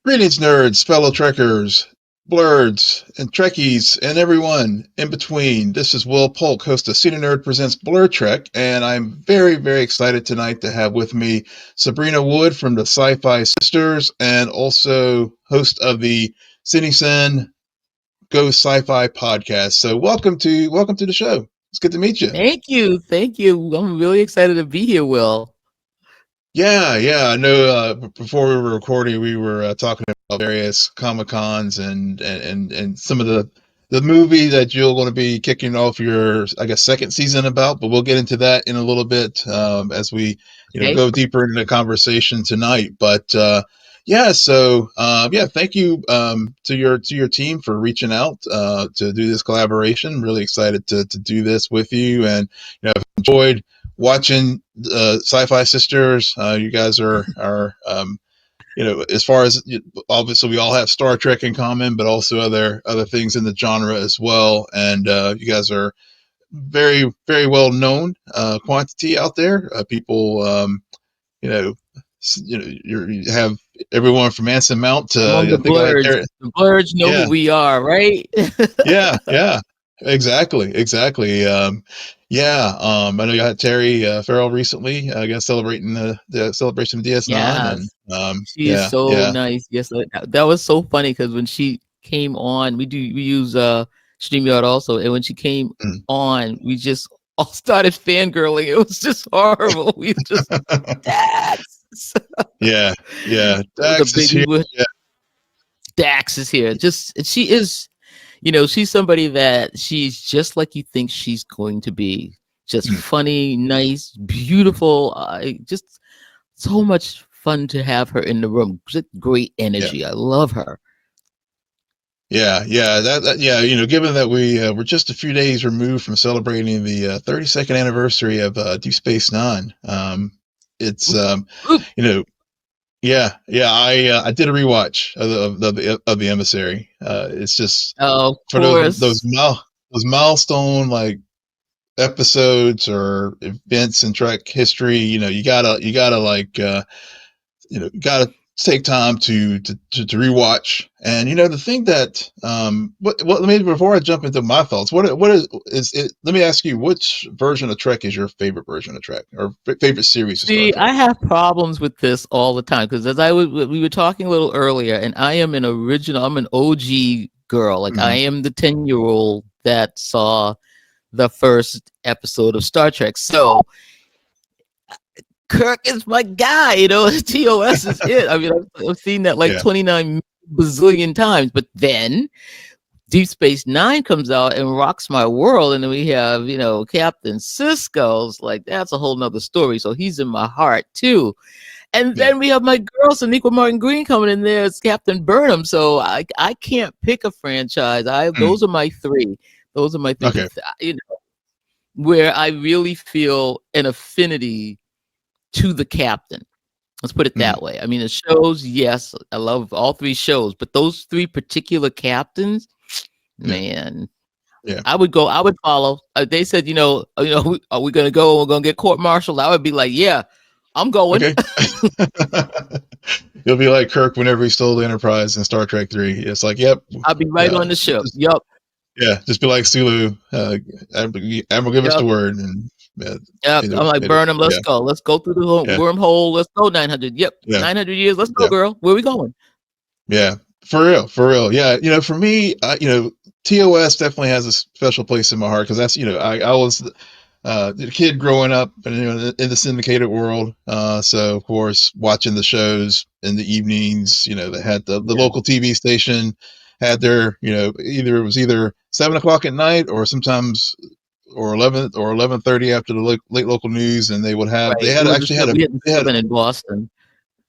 Greetings, nerds, fellow Trekkers, Blerds, and Trekkies, and everyone in between. This is Will Polk, host of Cine Nerd Presents Blerd Trek, and I'm very, very excited tonight to have with me Subrina Wood from the Sci-fi Sisters, and also host of the CinnCine Goes SyFy podcast. So welcome to the show. It's good to meet you. Thank you. Thank you. I'm really excited to be here, Will. Yeah. I know. Before we were recording, we were talking about various Comic Cons and some of the movie that you're going to be kicking off your, I guess, second season about. But we'll get into that in a little bit as we, Okay. go deeper into the conversation tonight. But yeah, so yeah, thank you to your team for reaching out to do this collaboration. Really excited to do this with you, and I've enjoyed watching Sci-Fi Sisters. You guys are as far as obviously we all have Star Trek in common, but also other things in the genre as well. And you guys are very very well known quantity out there. People, you know, you have everyone from Anson Mount Among to the I think I had Blerds. The Blerds know yeah who we are, right? yeah, exactly. Yeah, I know you had Terry Farrell recently, I guess, celebrating the celebration of DS9, and Yes. She is so yeah. nice. Yes, that was so funny because when she came on, we use StreamYard also, and when she came Mm. on, we just all started fangirling. It was just horrible. We just Dax. Yeah, yeah. It was a Dax is big here. Yeah. Dax is here. She is, she's somebody that she's just like you think she's going to be. Just Mm. funny, nice, beautiful. Just so much fun to have her in the room. Just great Yeah. energy. I love her. Yeah. Yeah. Given that we're just a few days removed from celebrating the 32nd anniversary of Deep Space Nine, it's Oop. you know, yeah. I did a rewatch of the emissary. It's just Of for those course. those milestone like episodes or events in Trek history. You gotta like you gotta take time to rewatch. And the thing that what maybe before I jump into my thoughts, what is it? Let me ask you, which version of Trek is your favorite version of Trek, or favorite series of Star See, Trek? I have problems with this all the time because we were talking a little earlier, and I'm an OG girl. Like I Hmm. am the 10-year-old that saw the first episode of Star Trek. So Kirk is my guy, TOS is it. I mean, I've seen that like Yeah. 29 bazillion times, but then Deep Space Nine comes out and rocks my world, and then we have, Captain Sisko's like that's a whole nother story. So he's in my heart too. And Yeah. then we have my girl, Sonequa Martin Green, coming in there as Captain Burnham. So I can't pick a franchise. Mm. Those are my three. Those are my three. But Okay. where I really feel an affinity to the captain. Let's put it Mm. that way. I mean, the shows, yes, I love all three shows, but those three particular captains, Yeah. man, Yeah. I would follow. They said, are we going to go? We're going to get court-martialed. I would be like, yeah, I'm going. Okay. You'll be like Kirk whenever he stole the Enterprise in Star Trek 3. It's like, yep. I'll be right Yeah. on the ship. Yep. Yeah, just be like Sulu. Admiral, give us Yep. the word, and Yep. I'm like, burn them. Let's yeah, go. Let's go through the yeah, wormhole. Let's go 900. Yep. yeah, 900 years. Let's go, yeah, girl. Where are we going? yeah. For real. Yeah, for me, TOS definitely has a special place in my heart because that's I was the kid growing up and in the syndicated world. So of course, watching the shows in the evenings. They had the Yeah. local TV station had their either 7 o'clock at night or sometimes or 11:30 after the late local news, and they Right. It had was a actually show. had a We had the they had 7 in Boston.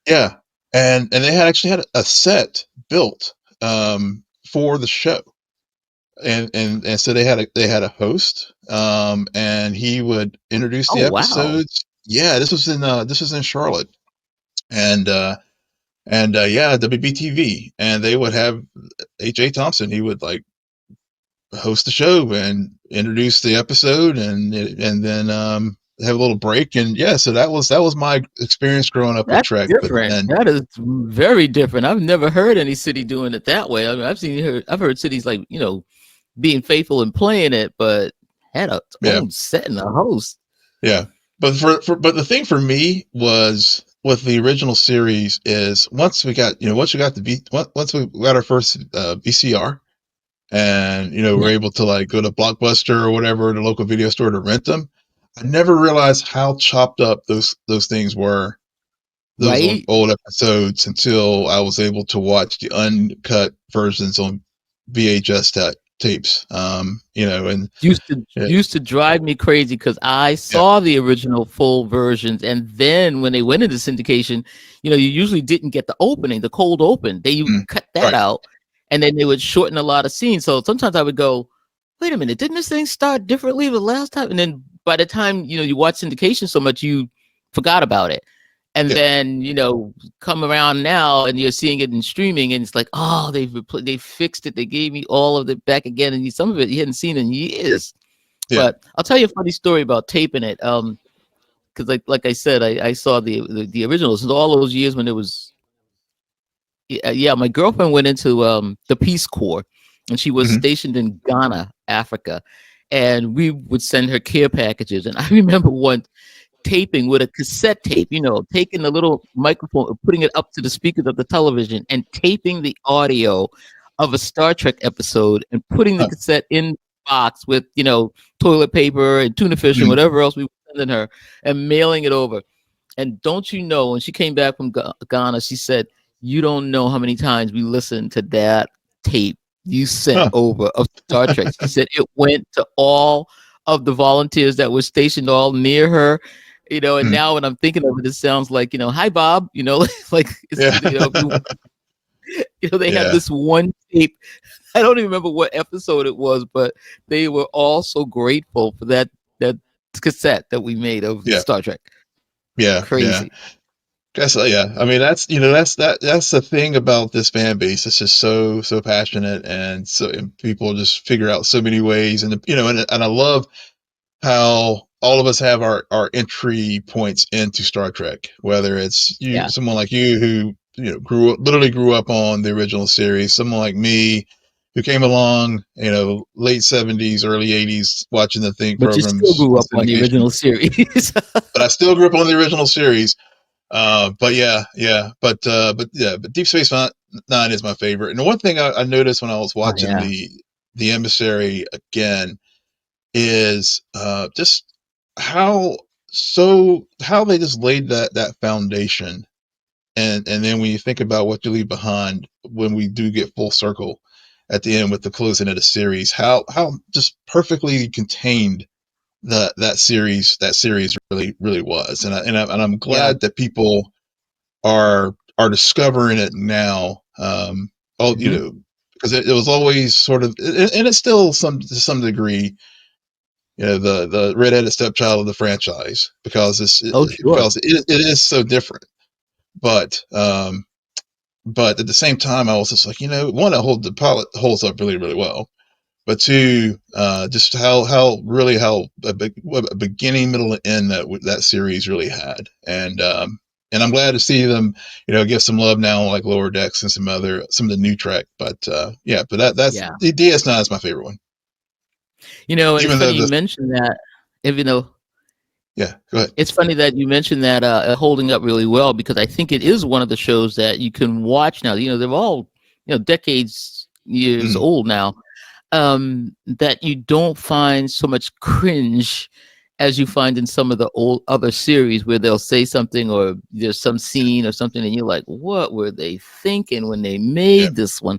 yeah, and they had actually had a set built for the show, and so they had a host, and he would introduce Oh, the wow. episodes. Yeah, this was in Charlotte, and yeah, WBTV, and they would have H.A. Thompson. He would like host the show and introduce the episode, and then have a little break, and yeah, so that was my experience growing up with That's Trek. But different. then, That is very different. I've never heard any city doing it that way. I mean, I've heard cities like, being faithful and playing it, but had a yeah, own set and a host. yeah. But but the thing for me was with the original series is once we got our first VCR, and Yeah. we're able to like go to Blockbuster or whatever, the local video store, to rent them. I never realized how chopped up those things were, those Right? old episodes, until I was able to watch the uncut versions on VHS tapes. And used to yeah, used to drive me crazy because I yeah, saw the original full versions, and then when they went into syndication, you usually didn't get the opening, the cold open. They mm, cut that right, out, and then they would shorten a lot of scenes. So sometimes I would go, "Wait a minute, didn't this thing start differently the last time?" And then by the time you watch syndication so much, you forgot about it. And yeah, then come around now, and you're seeing it in streaming, and it's like, oh, they fixed it. They gave me all of it back again, and some of it you hadn't seen in yeah, years. yeah. But I'll tell you a funny story about taping it. Because like I said, I saw the originals, and all those years when it was, yeah, my girlfriend went into the Peace Corps, and she was Hmm. stationed in Ghana, Africa, and we would send her care packages. And I remember one taping with a cassette tape, taking the little microphone, putting it up to the speakers of the television, and taping the audio of a Star Trek episode, and putting the cassette in the box with, toilet paper and tuna fish and Hmm. whatever else we were sending her, and mailing it over. And don't you know, when she came back from Ghana, she said, "You don't know how many times we listened to that tape you sent Huh. over of Star Trek." She said it went to all of the volunteers that were stationed all near her. And Mm. now when I'm thinking of it, it sounds like, "Hi, Bob," like it's, Yeah. they had Yeah. this one tape. I don't even remember what episode it was, but they were all so grateful for that cassette that we made of Yeah. Star Trek. Yeah. Yeah. Crazy. Guess, yeah. I mean, that's the thing about this fan base. It's just so passionate, and people just figure out so many ways, and I love how all of us have our entry points into Star Trek. Whether it's Yeah. someone like you who literally grew up on the original series, someone like me who came along, late '70s, early '80s, watching the Think But you still programs grew on up on the syndication. original series. But I still grew up on the original series. But yeah, yeah, but Deep Space Nine is my favorite. And the one thing I noticed when I was Oh watching yeah. the Emissary again is just how how they just laid that foundation, and then when you think about what you leave behind when we do get full circle at the end with the closing of the series, how just perfectly contained that series really was, and I'm Yeah. glad that people are discovering it now. All Hmm. because it was always sort of, and it's still to some degree, the redheaded stepchild of the franchise, because Oh sure. it is so different. But but at the same time, I was just like, one, the pilot holds up really well, but two, just how what a beginning, middle, and end that series really had, and I'm glad to see them, give some love now, like Lower Decks and some of the new Trek. But yeah, but that's Yeah. the DS9 is my favorite one, And it's even though funny you the mentioned that. Even though yeah, go ahead. it's funny that you mentioned that holding up really well, because I think it is one of the shows that you can watch now. They're all decades years Mm, old now. That you don't find so much cringe as you find in some of the old other series, where they'll say something, or there's some scene or something, and you're like, what were they thinking when they yeah, made this one?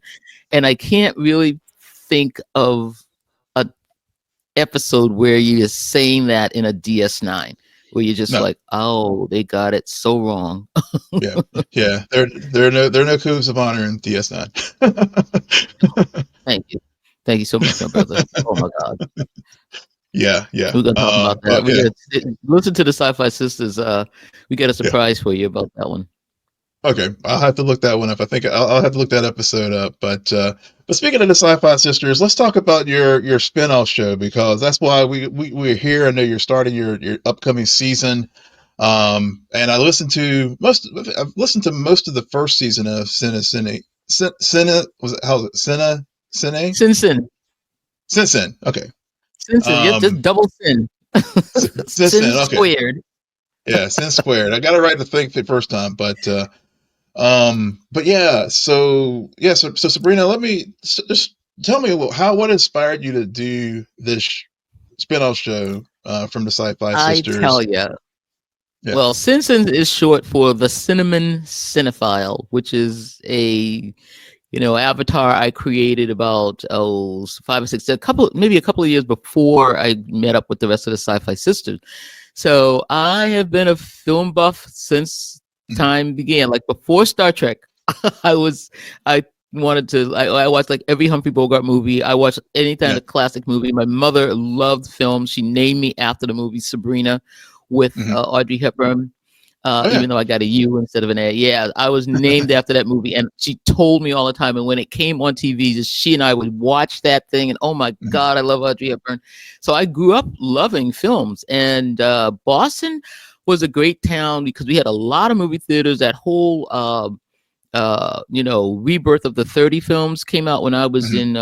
And I can't really think of a episode where you're saying that in a DS9, where you're just no, like, oh, they got it so wrong. yeah, yeah. There are no codes of honor in DS9. Thank you. Thank you so much, my brother. Oh my God. Yeah, yeah. We're gonna talk about that. But We yeah, got listen to the Sci-Fi Sisters. We got a yeah. surprise for you about that one. Okay, I'll have to look that one up. I think I'll have to look that episode up. But speaking of the Sci-Fi Sisters, let's talk about your spin-off show, because that's why we're here. I know you're starting your upcoming season. And I've listened to most of the first season of Cinna, was it, how's it, Cine Sin. Sin. Okay. Sin. Yep, just Um, double sin. Sin Sin. Okay. squared. Yeah, Sin Squared. I got it right the first time, but yeah, so Sabrina, just tell me what inspired you to do this spin-off show from the Sci-Fi I tell Sisters. you. Yeah. Well, CinnCine is short for the Cinnamon Cinephile, which is a avatar I created about 5 or 6, maybe a couple of years before I met up with the rest of the Sci-Fi Sisters. So I have been a film buff since time began. Like before Star Trek, I watched like every Humphrey Bogart movie. I watched any kind of classic movie. My mother loved film. She named me after the movie Subrina with Audrey Hepburn. Even though I got a U instead of an A. Yeah, I was named after that movie, and she told me all the time. And when it came on TV, just she and I would watch that thing, and oh my God, I love Audrey Hepburn. So I grew up loving films, and Boston was a great town because we had a lot of movie theaters. That whole rebirth of the 30 films came out when I was in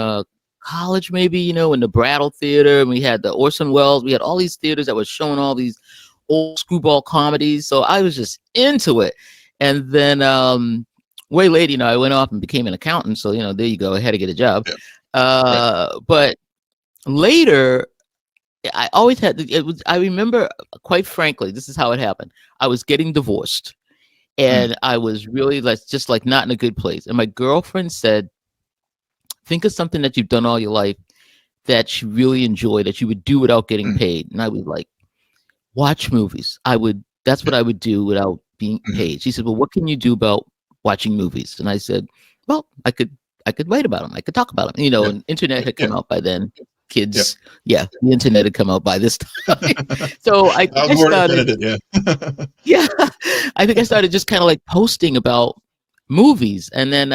college, maybe, in the Brattle Theater, and we had the Orson Welles. We had all these theaters that were showing all these old screwball comedies, so I was just into it. And then way later, I went off and became an accountant, so there you go, I had to get a job. But later I always had I remember, quite frankly, this is how it happened. I was getting divorced, and I was really just not in a good place, and my girlfriend said, think of something that you've done all your life that you really enjoy, that you would do without getting paid. And I was like, watch movies. That's what I would do without being paid. She said, well, what can you do about watching movies? And I said, well, I could write about them. I could talk about them. And internet had come out by then. Kids, the internet had come out by this time. So I started, I think I started just kind of like posting about movies. And then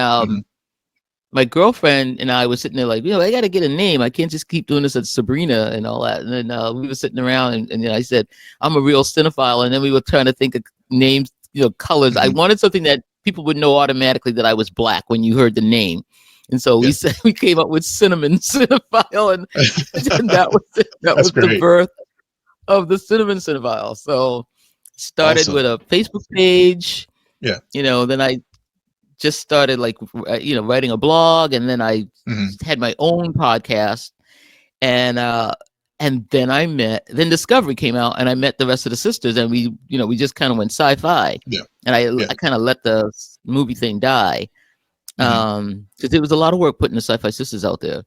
my girlfriend and I was sitting there like, I got to get a name. I can't just keep doing this as Sabrina and all that. And then we were sitting around, and I said, I'm a real cinephile. And then we were trying to think of names, colors. I wanted something that people would know automatically that I was black when you heard the name. And so we came up with Cinnamon Cinephile, and that was it. That was the birth of the Cinnamon Cinephile. So started with a Facebook page. Then I just started writing a blog, and then I had my own podcast, and then Discovery came out, and I met the rest of the sisters, and we just kind of went sci-fi, and I kind of let the movie thing die, because it was a lot of work putting the Sci-Fi Sisters out there,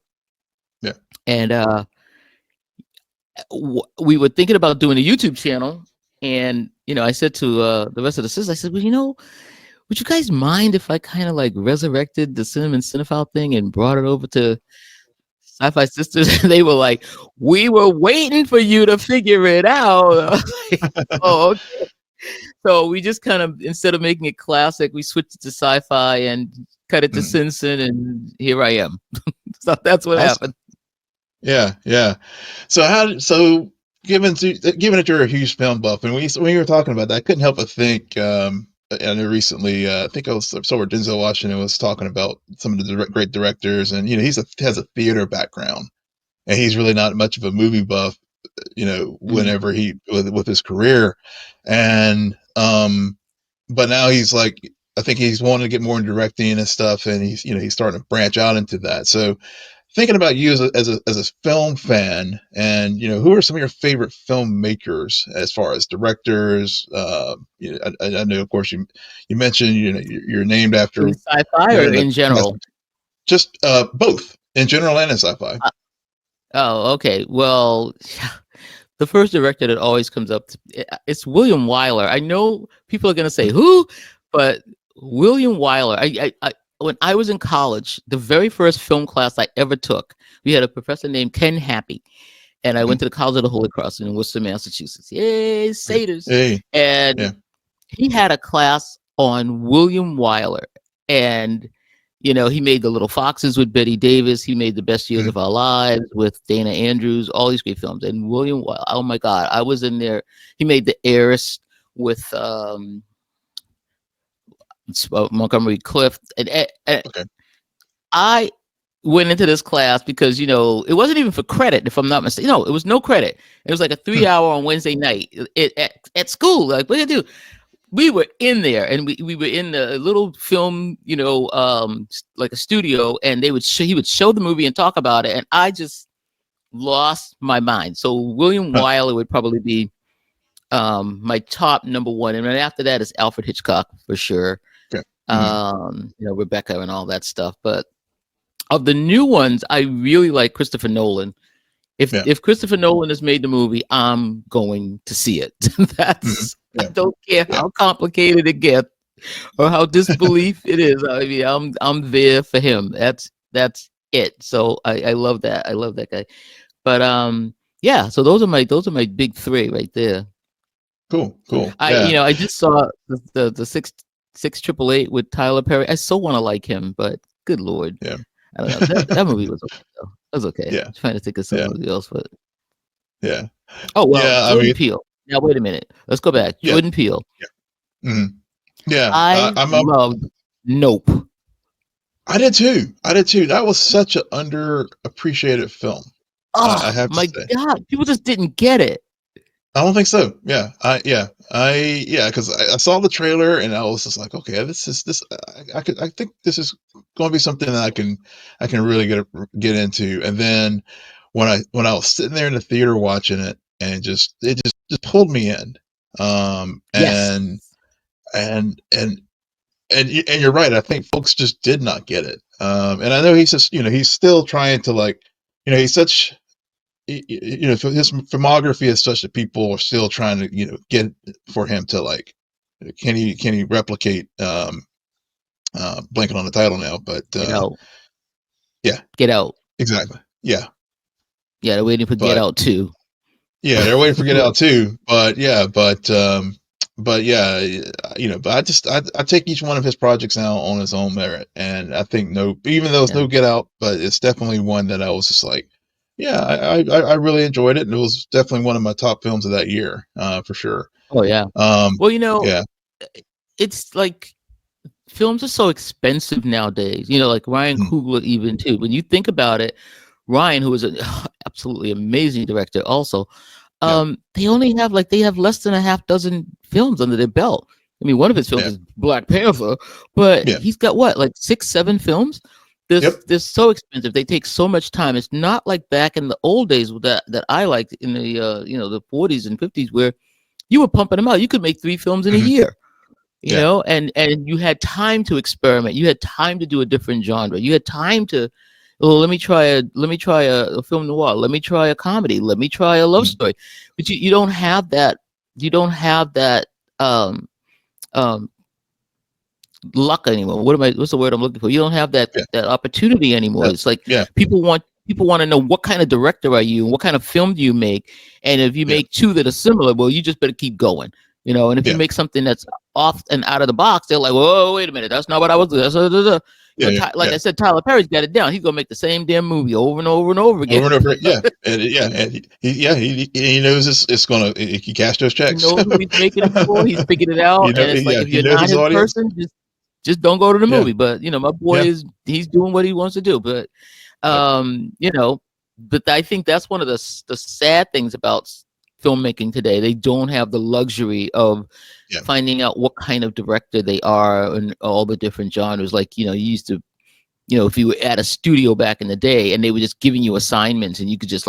and we were thinking about doing a YouTube channel, and I said to the rest of the sisters, I said, well, would you guys mind if I kind of resurrected the Cinnamon Cinephile thing and brought it over to Sci-Fi Sisters? And they were like, we were waiting for you to figure it out. Oh, okay. So we just kind of, instead of making it classic, we switched it to sci-fi and cut it to CinnCine, and here I am. So that's what happened. Yeah. So given that you're a huge film buff, and when you were talking about that, I couldn't help but think, I know recently, I think I saw where Denzel Washington was talking about some of the great directors, and has a theater background, and he's really not much of a movie buff, whenever with his career, and but now he's I think he's wanting to get more in directing and stuff, and he's starting to branch out into that. So thinking about you as a film fan, and who are some of your favorite filmmakers as far as directors? I know, of course, you mentioned you're named after in sci-fi or in general. Just both in general and in sci-fi. Oh, okay. Well, the first director that always comes up, it's William Wyler. I know people are going to say who, but William Wyler. I when I was in college, the very first film class I ever took, we had a professor named Ken Happy, and I went to the College of the Holy Cross in Worcester, Massachusetts. Yay, Satyrs! And he had a class on William Wyler. And, he made The Little Foxes with Betty Davis. He made The Best Years of Our Lives with Dana Andrews, all these great films. And William Wyler, oh my God, I was in there. He made The Heiress with Montgomery Clift. And Okay. I went into this class because, it wasn't even for credit, if I'm not mistaken. No, it was no credit. It was like a 3-hour on Wednesday night at school. Like, what do you do? We were in there, and we were in the little film, like a studio, and he would show the movie and talk about it, and I just lost my mind. So William Wyler would probably be my top number one, and then after that is Alfred Hitchcock for sure. Okay. Rebecca and all that stuff. But of the new ones, I really like Christopher Nolan. If Christopher Nolan has made the movie, I'm going to see it. I don't care how complicated it gets or how disbelief it is. I mean, I'm there for him. That's it. So I love that. I love that guy. But yeah. So those are my big three right there. Cool. I just saw the 688 with Tyler Perry. I so want to like him, but good Lord. Yeah. I don't know. That movie was okay, though. It was okay. Yeah. I'm trying to think of somebody else, but yeah. Oh well, Jordan Peele. Now wait a minute. Let's go back. Jordan Peele. Yeah. Mm-hmm. Yeah. I loved Nope. I did too. That was such an underappreciated film. Oh I have to my say. God, people just didn't get it. I don't think so. Yeah. Because I saw the trailer and I was just like, okay, I think this is going to be something that I can really get into. And then when I was sitting there in the theater watching it, and it just pulled me in. And you're right. I think folks just did not get it. And I know he's just, he's still trying to he's such. His filmography is such that people are still trying to get for him to can he replicate blanking on the title now, but Get Out. Yeah, Get Out. Exactly. Yeah, they're waiting for Get Out too. Yeah, they're waiting for Get Out too, but yeah, but yeah, but I take each one of his projects now on his own merit, and I think even though it's no Get Out, but it's definitely one that I was just like, yeah, I really enjoyed it, and it was definitely one of my top films of that year, for sure. Oh yeah. Well, it's like films are so expensive nowadays. Like Ryan Coogler, even too. When you think about it, Ryan, who is an absolutely amazing director, also, they only have less than a half dozen films under their belt. I mean, one of his films is Black Panther, but he's got 6, 7 films. They're so expensive. They take so much time. It's not like back in the old days that I liked in the the 40s and 50s, where you were pumping them out. You could make 3 films in a year, you know, and you had time to experiment. You had time to do a different genre. You had time to, let me try a film noir. Let me try a comedy. Let me try a love story. But you don't have that. You don't have that luck anymore. What's the word I'm looking for? You don't have that opportunity anymore. It's like people want to know, what kind of director are you and what kind of film do you make? And if you make 2 that are similar, well, you just better keep going. And if you make something that's off and out of the box, they're like, whoa, wait a minute, that's not what I was doing. I said, Tyler Perry's got it down. He's gonna make the same damn movie over and over and over again. Over and over, and he knows it's gonna. He cash those checks. He knows who he's making it for. He's figuring it out. And it's like, if you're not his person, just don't go to the movie. But my boy he's doing what he wants to do. But but I think that's one of the sad things about filmmaking today. They don't have the luxury of finding out what kind of director they are and all the different genres. Like, you used to, if you were at a studio back in the day and they were just giving you assignments and you could just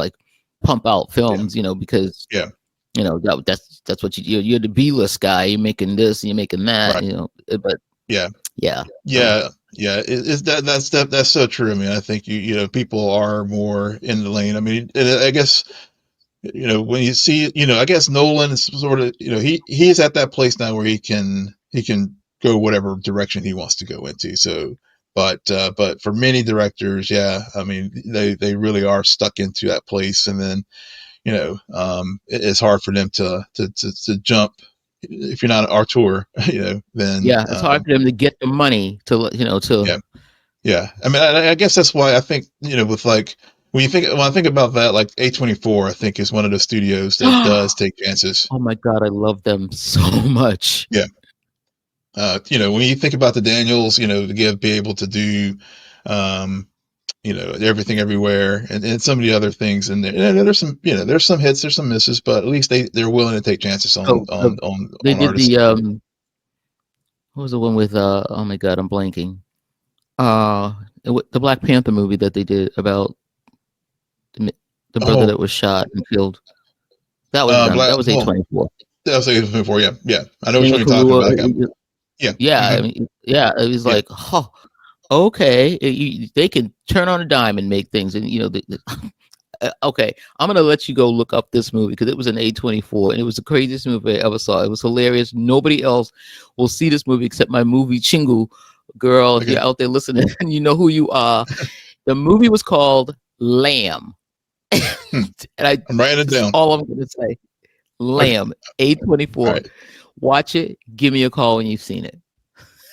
pump out films, because that's what you're the B-list guy. You're making this and you're making that, but that's so true. I mean, I think people are more in the lane. I mean, I guess when you see, I guess Nolan is sort of, he's at that place now where he can go whatever direction he wants to go into. So, but for many directors, I mean, they really are stuck into that place, and then it's hard for them to jump if you're not an auteur, then Yeah, it's hard for them to get the money to yeah, yeah. I mean, I guess that's why I think with like when I think about that, like A24, I think is one of the studios that does take chances. Oh my god, I love them so much. Yeah. When you think about the Daniels, to be able to do, um, everything everywhere, and some of the other things in there. There's some, there's some hits, there's some misses, but at least they're willing to take chances So they on did artists. the what was the one with oh my god, I'm blanking. The Black Panther movie that they did about the brother that Oh, was shot and killed. That was them. That was A24. That was like before, yeah, yeah. I know which Daniel one you're talking about. Kaluuya. Yeah, Yeah, hmm I mean, yeah. It was yeah, like, oh, okay. They can turn on a dime and make things, and okay. I'm gonna let you go look up this movie because it was an A24, and it was the craziest movie I ever saw. It was hilarious. Nobody else will see this movie except my movie Chingu girl. If okay. you're out there listening, and you know who you are. The movie was called Lamb. Hmm. And I'm writing it that's down. all I'm gonna say. Okay. Lamb, All A24. right. Watch it. Give me a call when you've seen it.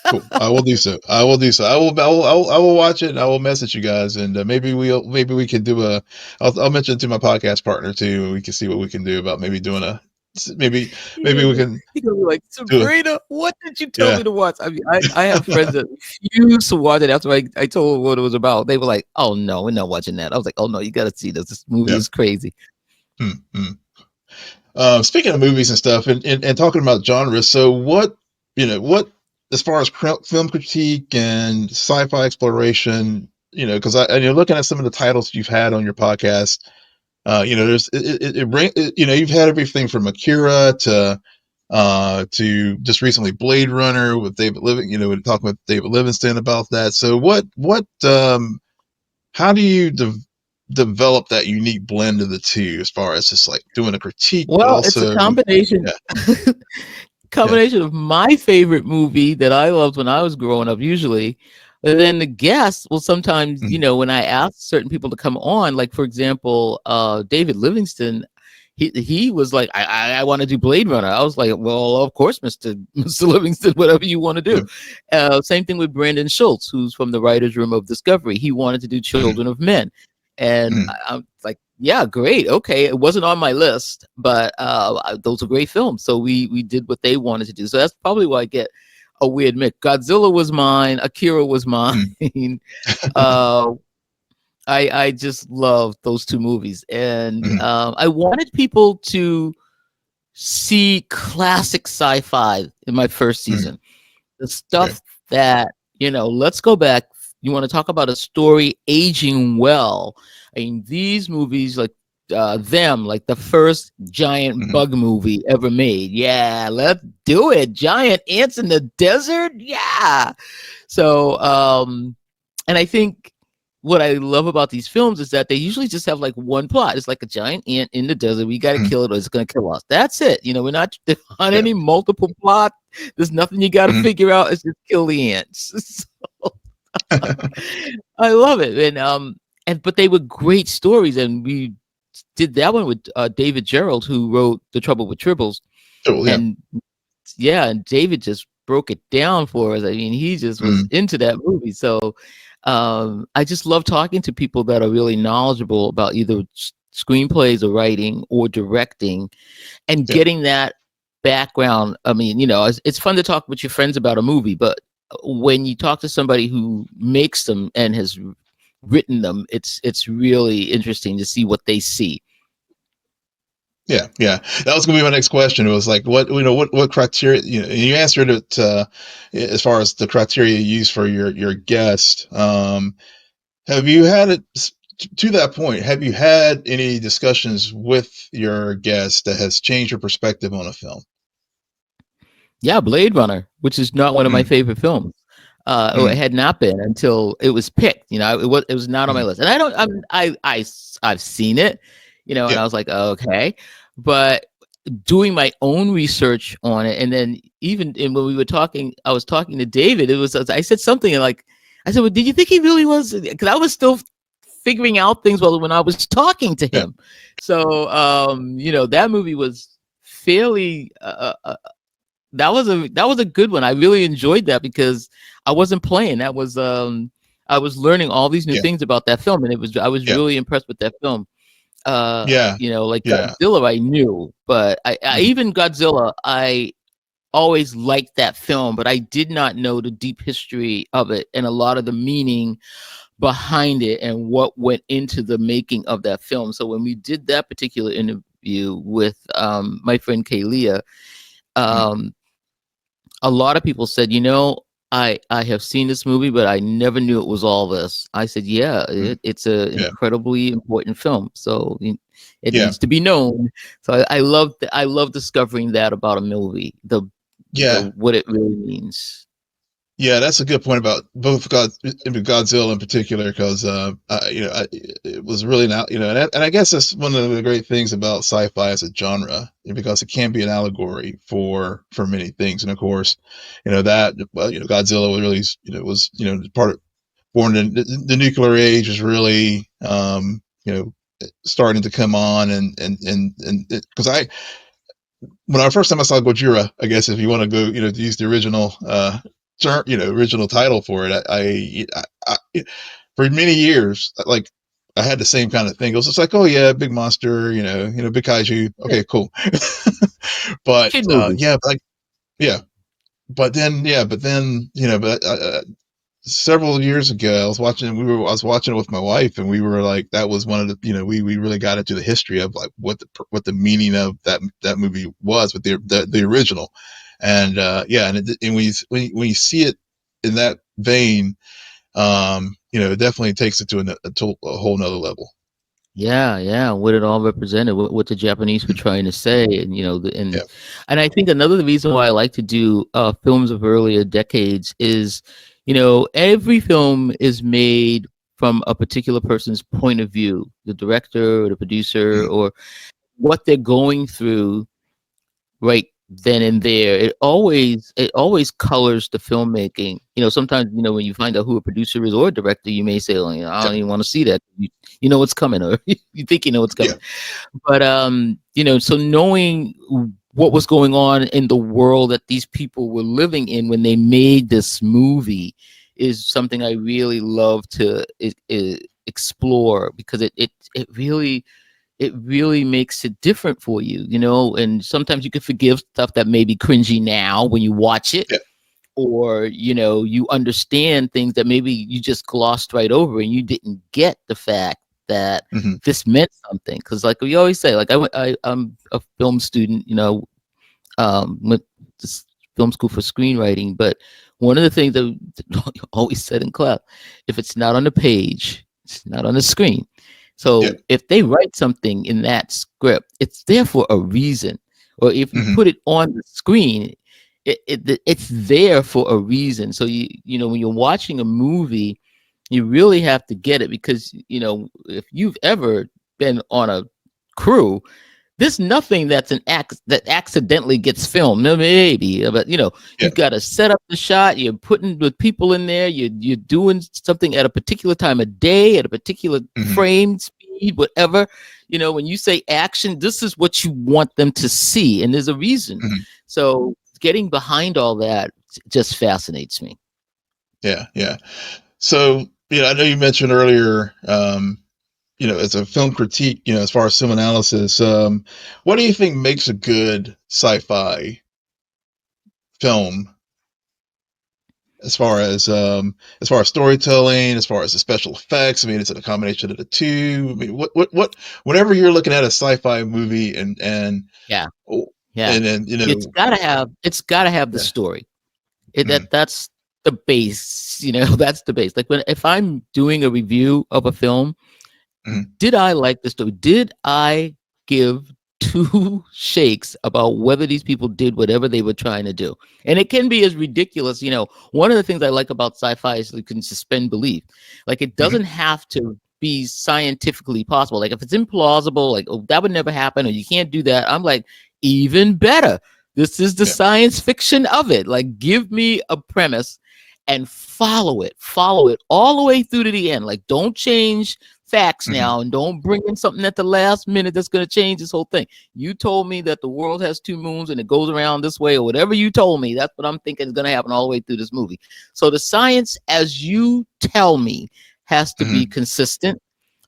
Cool. I will do so. I will do so. I will watch it. And I will message you guys, and maybe we can do a. I'll mention it to my podcast partner too, and we can see what we can do about maybe doing a. Maybe maybe we can He gonna be like, do it. Sabrina, what did you tell Yeah. me to watch? I mean, I have friends that refuse to watch it after I told them what it was about. They were like, oh no, we're not watching that. I was like, oh no, you gotta see this. This movie Yeah. is crazy. Speaking of movies and stuff, and talking about genres, so what as far as film critique and sci-fi exploration, because and you're looking at some of the titles you've had on your podcast. There's you've had everything from Akira to just recently Blade Runner with David we're talking with David Livingston about that. So how do you develop that unique blend of the two as far as just like doing a critique, but Well, it's a also combination. yeah, yeah, Combination of my favorite movie that I loved when I was growing up, usually. And then the guests will sometimes, mm, when I ask certain people to come on, like for example, David Livingston, he was like, I want to do Blade Runner. I was like, well, of course, Mr. Livingston, whatever you want to do. Same thing with Brandon Schultz, who's from the writers' room of Discovery. He wanted to do Children of Men. And I'm like, yeah, great. Okay. It wasn't on my list, but those are great films. So we did what they wanted to do. So that's probably why I get a weird mix. Godzilla was mine. Akira was mine. I just love those two movies. And I wanted people to see classic sci-fi in my first season. The stuff that, let's go back. You want to talk about a story aging well. I mean, these movies like like the first giant bug movie ever made. Yeah, let's do it. Giant ants in the desert. Yeah. So, and I think what I love about these films is that they usually just have like one plot. It's like a giant ant in the desert. We got to kill it or it's going to kill us. That's it. We're not on any multiple plot. There's nothing you got to figure out. It's just kill the ants. I love it. But they were great stories. And we did that one with David Gerald, who wrote The Trouble with Tribbles. Oh, yeah. And David just broke it down for us. I mean, he just was into that movie. So I just love talking to people that are really knowledgeable about either screenplays or writing or directing and getting that background. I mean, it's fun to talk with your friends about a movie, but when you talk to somebody who makes them and has written them, it's really interesting to see what they see. Yeah, that was gonna be my next question. It was like, what criteria? You answered it as far as the criteria you use for your guest. Have you had it to that point? Have you had any discussions with your guest that has changed your perspective on a film? Yeah, Blade Runner, which is not one of my favorite films. It had not been until it was picked. It was not on my list, and I've seen it, and I was like, okay, but doing my own research on it, and then even when we were talking, I was talking to David. I said something like, I said, well, did you think he really was? Because I was still figuring out things when I was talking to him. So that movie was fairly that was a good one. I really enjoyed that because I wasn't playing. That was I was learning all these new Yeah, things about that film, and I was yeah, really impressed with that film. yeah, Like yeah. Godzilla, I knew, but I Mhm, even Godzilla, I always liked that film, but I did not know the deep history of it and a lot of the meaning behind it and what went into the making of that film. So when we did that particular interview with my friend Kaylia, mhm, um, a lot of people said, I have seen this movie, but I never knew it was all this. I said, yeah, mhm. it's an Yeah, incredibly important film, so it yeah, needs to be known. So I love discovering that about a movie, the yeah. what it really means. Yeah, that's a good point about both Godzilla in particular, because it was really not, and I guess that's one of the great things about sci-fi as a genre, because it can be an allegory for many things, and of course, that well, Godzilla was really, was part of born in the nuclear age was really starting to come on, and because I when I first time I saw Gojira, I guess if you want to go, to use the original term, original title for it, for many years, like I had the same kind of thing. It was just like, oh yeah, big monster, big kaiju. Yeah, Okay, cool. But kid movie. yeah, yeah, but then, several years ago, I was watching it with my wife, and we were like, that was one of the, we really got into the history of like what the meaning of that movie was with the original. And yeah, and when you see it in that vein, it definitely takes it to a whole nother level. Yeah, yeah, what it all represented, what the Japanese were Mhm. trying to say, and Yeah. and I think another reason why I like to do films of earlier decades is, every film is made from a particular person's point of view, the director or the producer, Mhm. or what they're going through right then and there. It always colors the filmmaking. Sometimes, when you find out who a producer is or a director, you may say, "Oh, I Yeah. don't even want to see that." You know what's coming, or you think you know what's Yeah. coming. But so knowing what was going on in the world that these people were living in when they made this movie is something I really love to explore, because it really makes it different for you, and sometimes you can forgive stuff that may be cringy now when you watch it, Yeah. or you understand things that maybe you just glossed right over and you didn't get the fact that Hmm. this meant something. Because like we always say, like I'm a film student, went to film school for screenwriting, but one of the things that always said in class, if it's not on the page, it's not on the screen. Yeah. So if they write something in that script, it's there for a reason. Or if you Hmm. put it on the screen, it's there for a reason. So when you're watching a movie, you really have to get it, because if you've ever been on a crew, there's nothing that's an act that accidentally gets filmed. No, maybe, but Yeah. you've got to set up the shot. You're putting the people in there. You're doing something at a particular time of day, at a particular Hmm. frame speed, whatever. When you say action, this is what you want them to see, and there's a reason. Hmm. So getting behind all that just fascinates me. Yeah. Yeah. So, I know you mentioned earlier, as a film critique, as far as film analysis, what do you think makes a good sci-fi film, as far as storytelling, as far as the special effects? I mean, is it a combination of the two? I mean, whenever you're looking at a sci-fi movie, Yeah, oh, yeah. and then, It's gotta have the yeah. story. Mm-hmm. That's the base. That's the base. Like if I'm doing a review of a film, Mm-hmm. did I like the story? Did I give two shakes about whether these people did whatever they were trying to do? And it can be as ridiculous. One of the things I like about sci-fi is you can suspend belief. Like it Mm-hmm. doesn't have to be scientifically possible. Like if it's implausible, like, oh, that would never happen, or you can't do that, I'm like, even better. This is the Yeah. science fiction of it. Like, give me a premise and follow it all the way through to the end. Like, don't change facts Mhm. now, and don't bring in something at the last minute that's going to change this whole thing. You told me that the world has two moons and it goes around this way, or whatever you told me. That's what I'm thinking is going to happen all the way through this movie. So the science, as you tell me, has to be Mhm. consistent.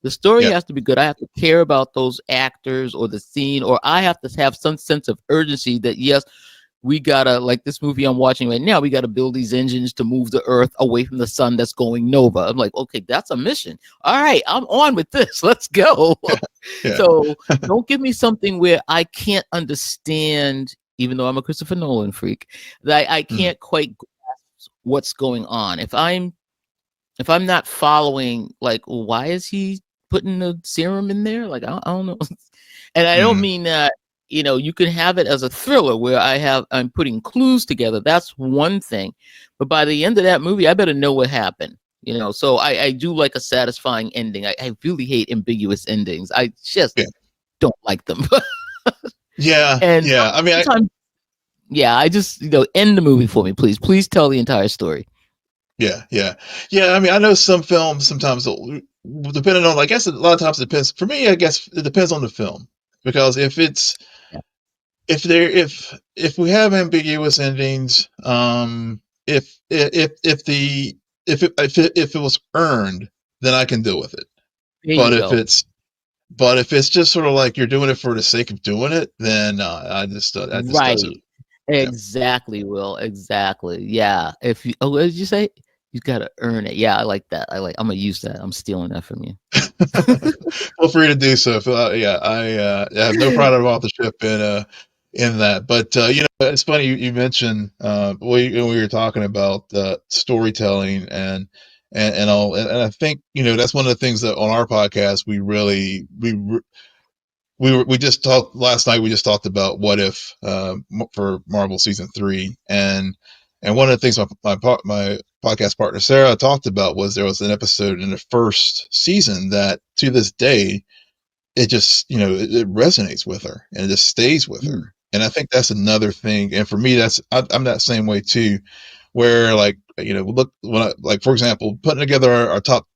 The story Yep. has to be good. I have to care about those actors or the scene, or I have to have some sense of urgency that, yes, we gotta, like this movie I'm watching right now, we gotta build these engines to move the earth away from the sun that's going nova. I'm like, okay, that's a mission. All right, I'm on with this. Let's go. Yeah. So don't give me something where I can't understand, even though I'm a Christopher Nolan freak, that I Mhm. can't quite grasp what's going on. If I'm not following, like, why is he putting the serum in there? Like, I don't know. And I don't Mhm. mean that, you can have it as a thriller where I'm putting clues together. That's one thing. But by the end of that movie, I better know what happened. So I do like a satisfying ending. I really hate ambiguous endings. I just Yeah. don't like them. Yeah. And Yeah. I mean, sometimes, yeah, I just, end the movie for me, please. Please tell the entire story. yeah, yeah, yeah. I mean, I know some films sometimes, depending on, I guess a lot of times it depends. For me, I guess it depends on the film, because Yeah. if we have ambiguous endings, if the if it was earned, then I can deal with it. There But you if go. it's but if it's just sort of like you're doing it for the sake of doing it, then I just that just doesn't. Right. Yeah. Exactly, Will. Exactly. Yeah. If you, what did you say? You gotta earn it. Yeah, I like that. I'm gonna use that. I'm stealing that from you. Feel free to do so. Yeah, I have no pride of authorship in that. But it's funny you mentioned when we were talking about storytelling and all, and I think that's one of the things that on our podcast we just talked last night. We just talked about what if for Marvel season 3, and one of the things my podcast partner Sarah talked about was there was an episode in the first season that to this day it just it resonates with her and it just stays with Mm. her. And I think that's another thing. And for me, I'm that same way too, where like look when like for example putting together our top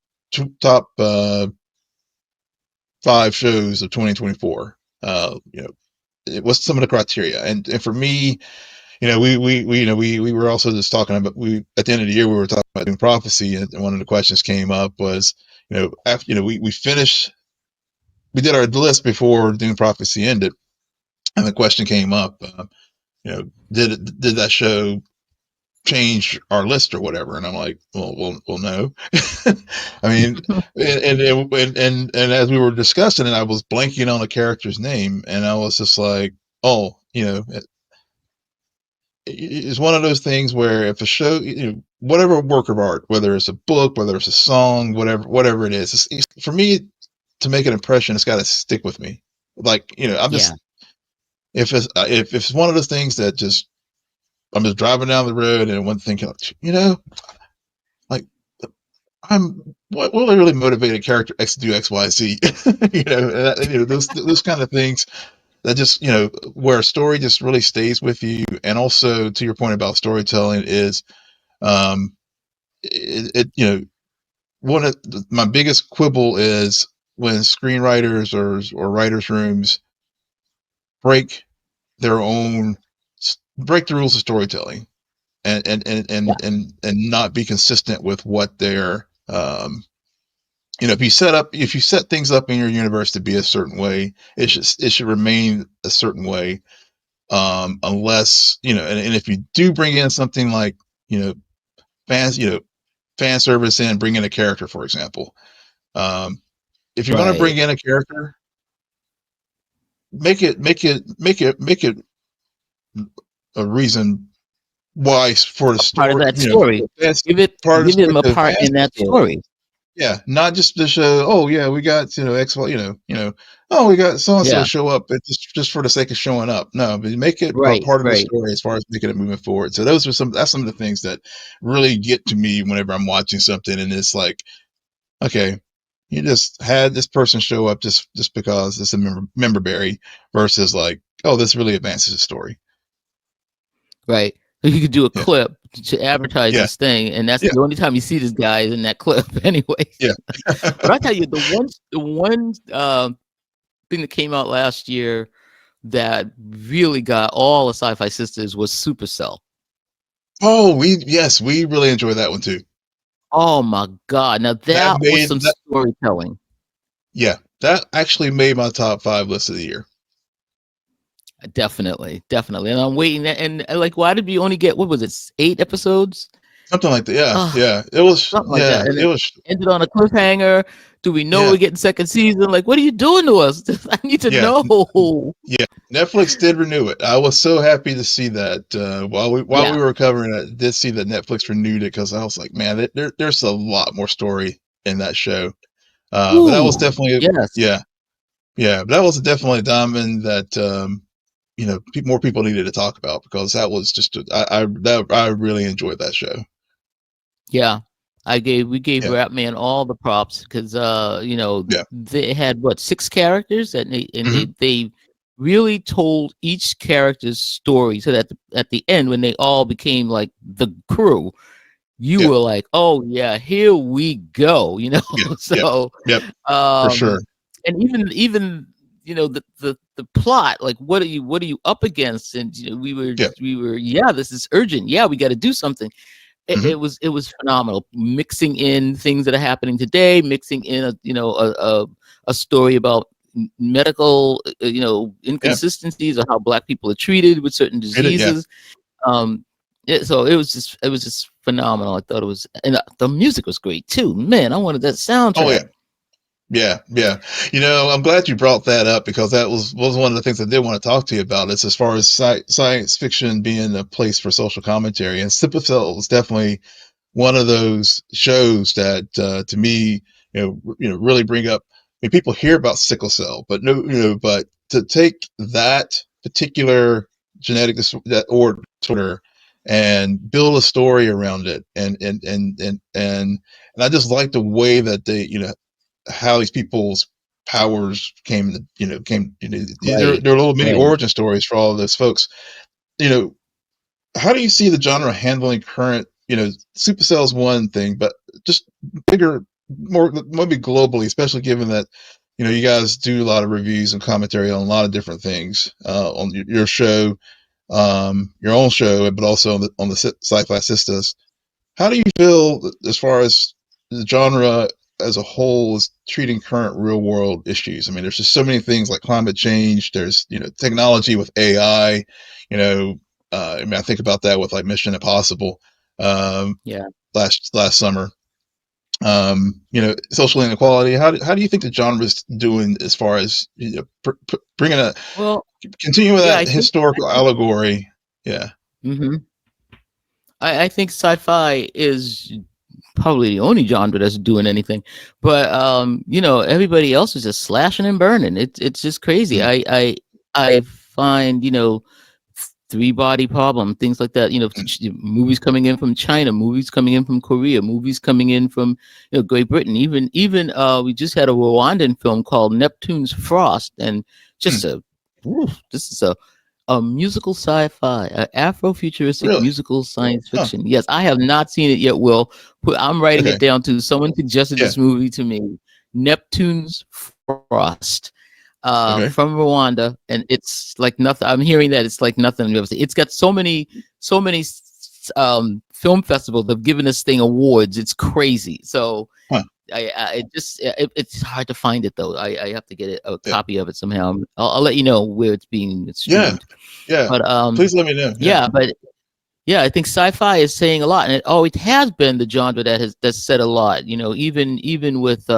5 shows of 2024. What's some of the criteria? And for me, we were also just talking about we at the end of the year we were talking about doing prophecy, and one of the questions came up was after we finished we did our list before Dune Prophecy ended, and the question came up, did that show change our list or whatever? And I'm like, well, no. I mean, and as we were discussing it, I was blanking on a character's name, and I was just like, oh, it's one of those things where if a show, whatever work of art, whether it's a book, whether it's a song, whatever it is, for me to make an impression, it's got to stick with me. Like, I'm Yeah. just if it's one of those things that just I'm just driving down the road and one thing, like I'm what really motivated character X to do X, Y, Z, those kind of things that just where a story just really stays with you. And also to your point about storytelling is um one of my biggest quibble is when screenwriters or writers rooms break their own break the rules of storytelling Yeah. and not be consistent with what they're if you set things up in your universe to be a certain way, it should remain a certain way, unless and if you do bring in something like you know fans fan service in, bring in a character, for example. um if you're going to Right. bring in a character, make it a reason why for the A part of story, that story. that's Give it part of the give story, him a to part advance in the that story. story. Yeah, not just to show, oh yeah, we got X, oh we got so and so Yeah. show up, but just for the sake of showing up. No, but make it a Right. part of the Right. story as far as making it moving forward. So that's some of the things that really get to me whenever I'm watching something, and it's like, okay, you just had this person show up just because it's a member berry, versus like, oh, this really advances the story. Right. So you could do a Yeah. clip to advertise Yeah. this thing, and that's Yeah. the only time you see this guy is in that clip, anyway. Yeah. But I tell you, the one thing that came out last year that really got all the Sci-Fi sisters was Supercell. Oh, we really enjoy that one too. Oh my God! Now That that was made some that storytelling. Yeah, that actually made my top 5 list of the year. Definitely, definitely. And I'm waiting. And like, why did we only get, what was it, 8 episodes? Something like that. Yeah, Oh, yeah. It was something like that. And it it was ended on a cliffhanger. Do we know yeah, we're getting second season? Like, what are you doing to us? I need to yeah. know. Yeah, Netflix did renew it. I was so happy to see that while we Yeah. were covering it, did see that Netflix renewed it because I was like, man, there's a lot more story in that show. But that Ooh, was definitely yes. yeah, yeah. But that was definitely a diamond that more people needed to talk about because that was just I really enjoyed that show. Yeah. We gave Yeah, Ratman all the props because yeah, they had what, 6 characters, and hmm they really told each character's story, so that at the end, when they all became like the crew, you yeah, were like, oh yeah, here we go, yeah, yeah, so yep, for um sure. and even the plot, like, what are you up against, and Yeah, we were, yeah, this is urgent, yeah, we got to do something. it, hmm it was it was phenomenal, mixing in things that are happening today, mixing in a story about medical yeah, inconsistencies, or how Black people are treated with certain yeah. diseases. So it was just phenomenal. I thought it was, and the music was great too. Man, I wanted that Oh yeah. soundtrack. Yeah, yeah. I'm glad you brought that up because that was one of the things I did want to talk to you about. Is as far as science fiction being a place for social commentary, and Sickle Cell was definitely one of those shows that, to me, really bring up. I mean, people hear about sickle cell, but no, but to take that particular that or disorder and build a story around it, and I just like the way that they, how these people's powers came to, Right, there are little mini right. origin stories for all of those folks. You know, how do you see the genre handling current, Supercell's one thing, but just bigger, more maybe globally, especially given that, you guys do a lot of reviews and commentary on a lot of different things, on your show, your own show, but also on the Sci-Fi Sisters. How do you feel as far as the genre as a whole is treating current real world issues? I mean, there's just so many things like climate change. There's, technology with AI. I mean, I think about that with like Mission Impossible, um, Yeah. last summer. Social inequality. How do you think the genre is doing as far as, bringing Well, continuing yeah, that historical allegory? Yeah. mhm. I think sci-fi is probably the only genre that's doing anything, but everybody else is just slashing and burning. It's just crazy. Mm, I find, Three Body Problem, things like that. mm, Movies coming in from China, movies coming in from Korea, movies coming in from Great Britain. Even we just had a Rwandan film called Neptune's Frost, and mm. just this is a musical sci-fi, Afrofuturistic Really? musical science Huh. fiction. Yes, I have not seen it yet, Will. I'm writing Okay. it down too. Someone suggested Yeah. this movie to me, Neptune's Frost, Okay. from Rwanda, and it's like nothing. I'm hearing that it's like nothing I've ever seen. It's got so many film festivals have given this thing awards. It's crazy. So Huh. it's hard to find it though. I have to get a Yeah. copy of it somehow. I'll let you know where it's being Yeah. streamed. Yeah. But Please let me know. Yeah. yeah, but yeah, I think sci-fi is saying a lot, and it has been the genre that's said a lot. Even with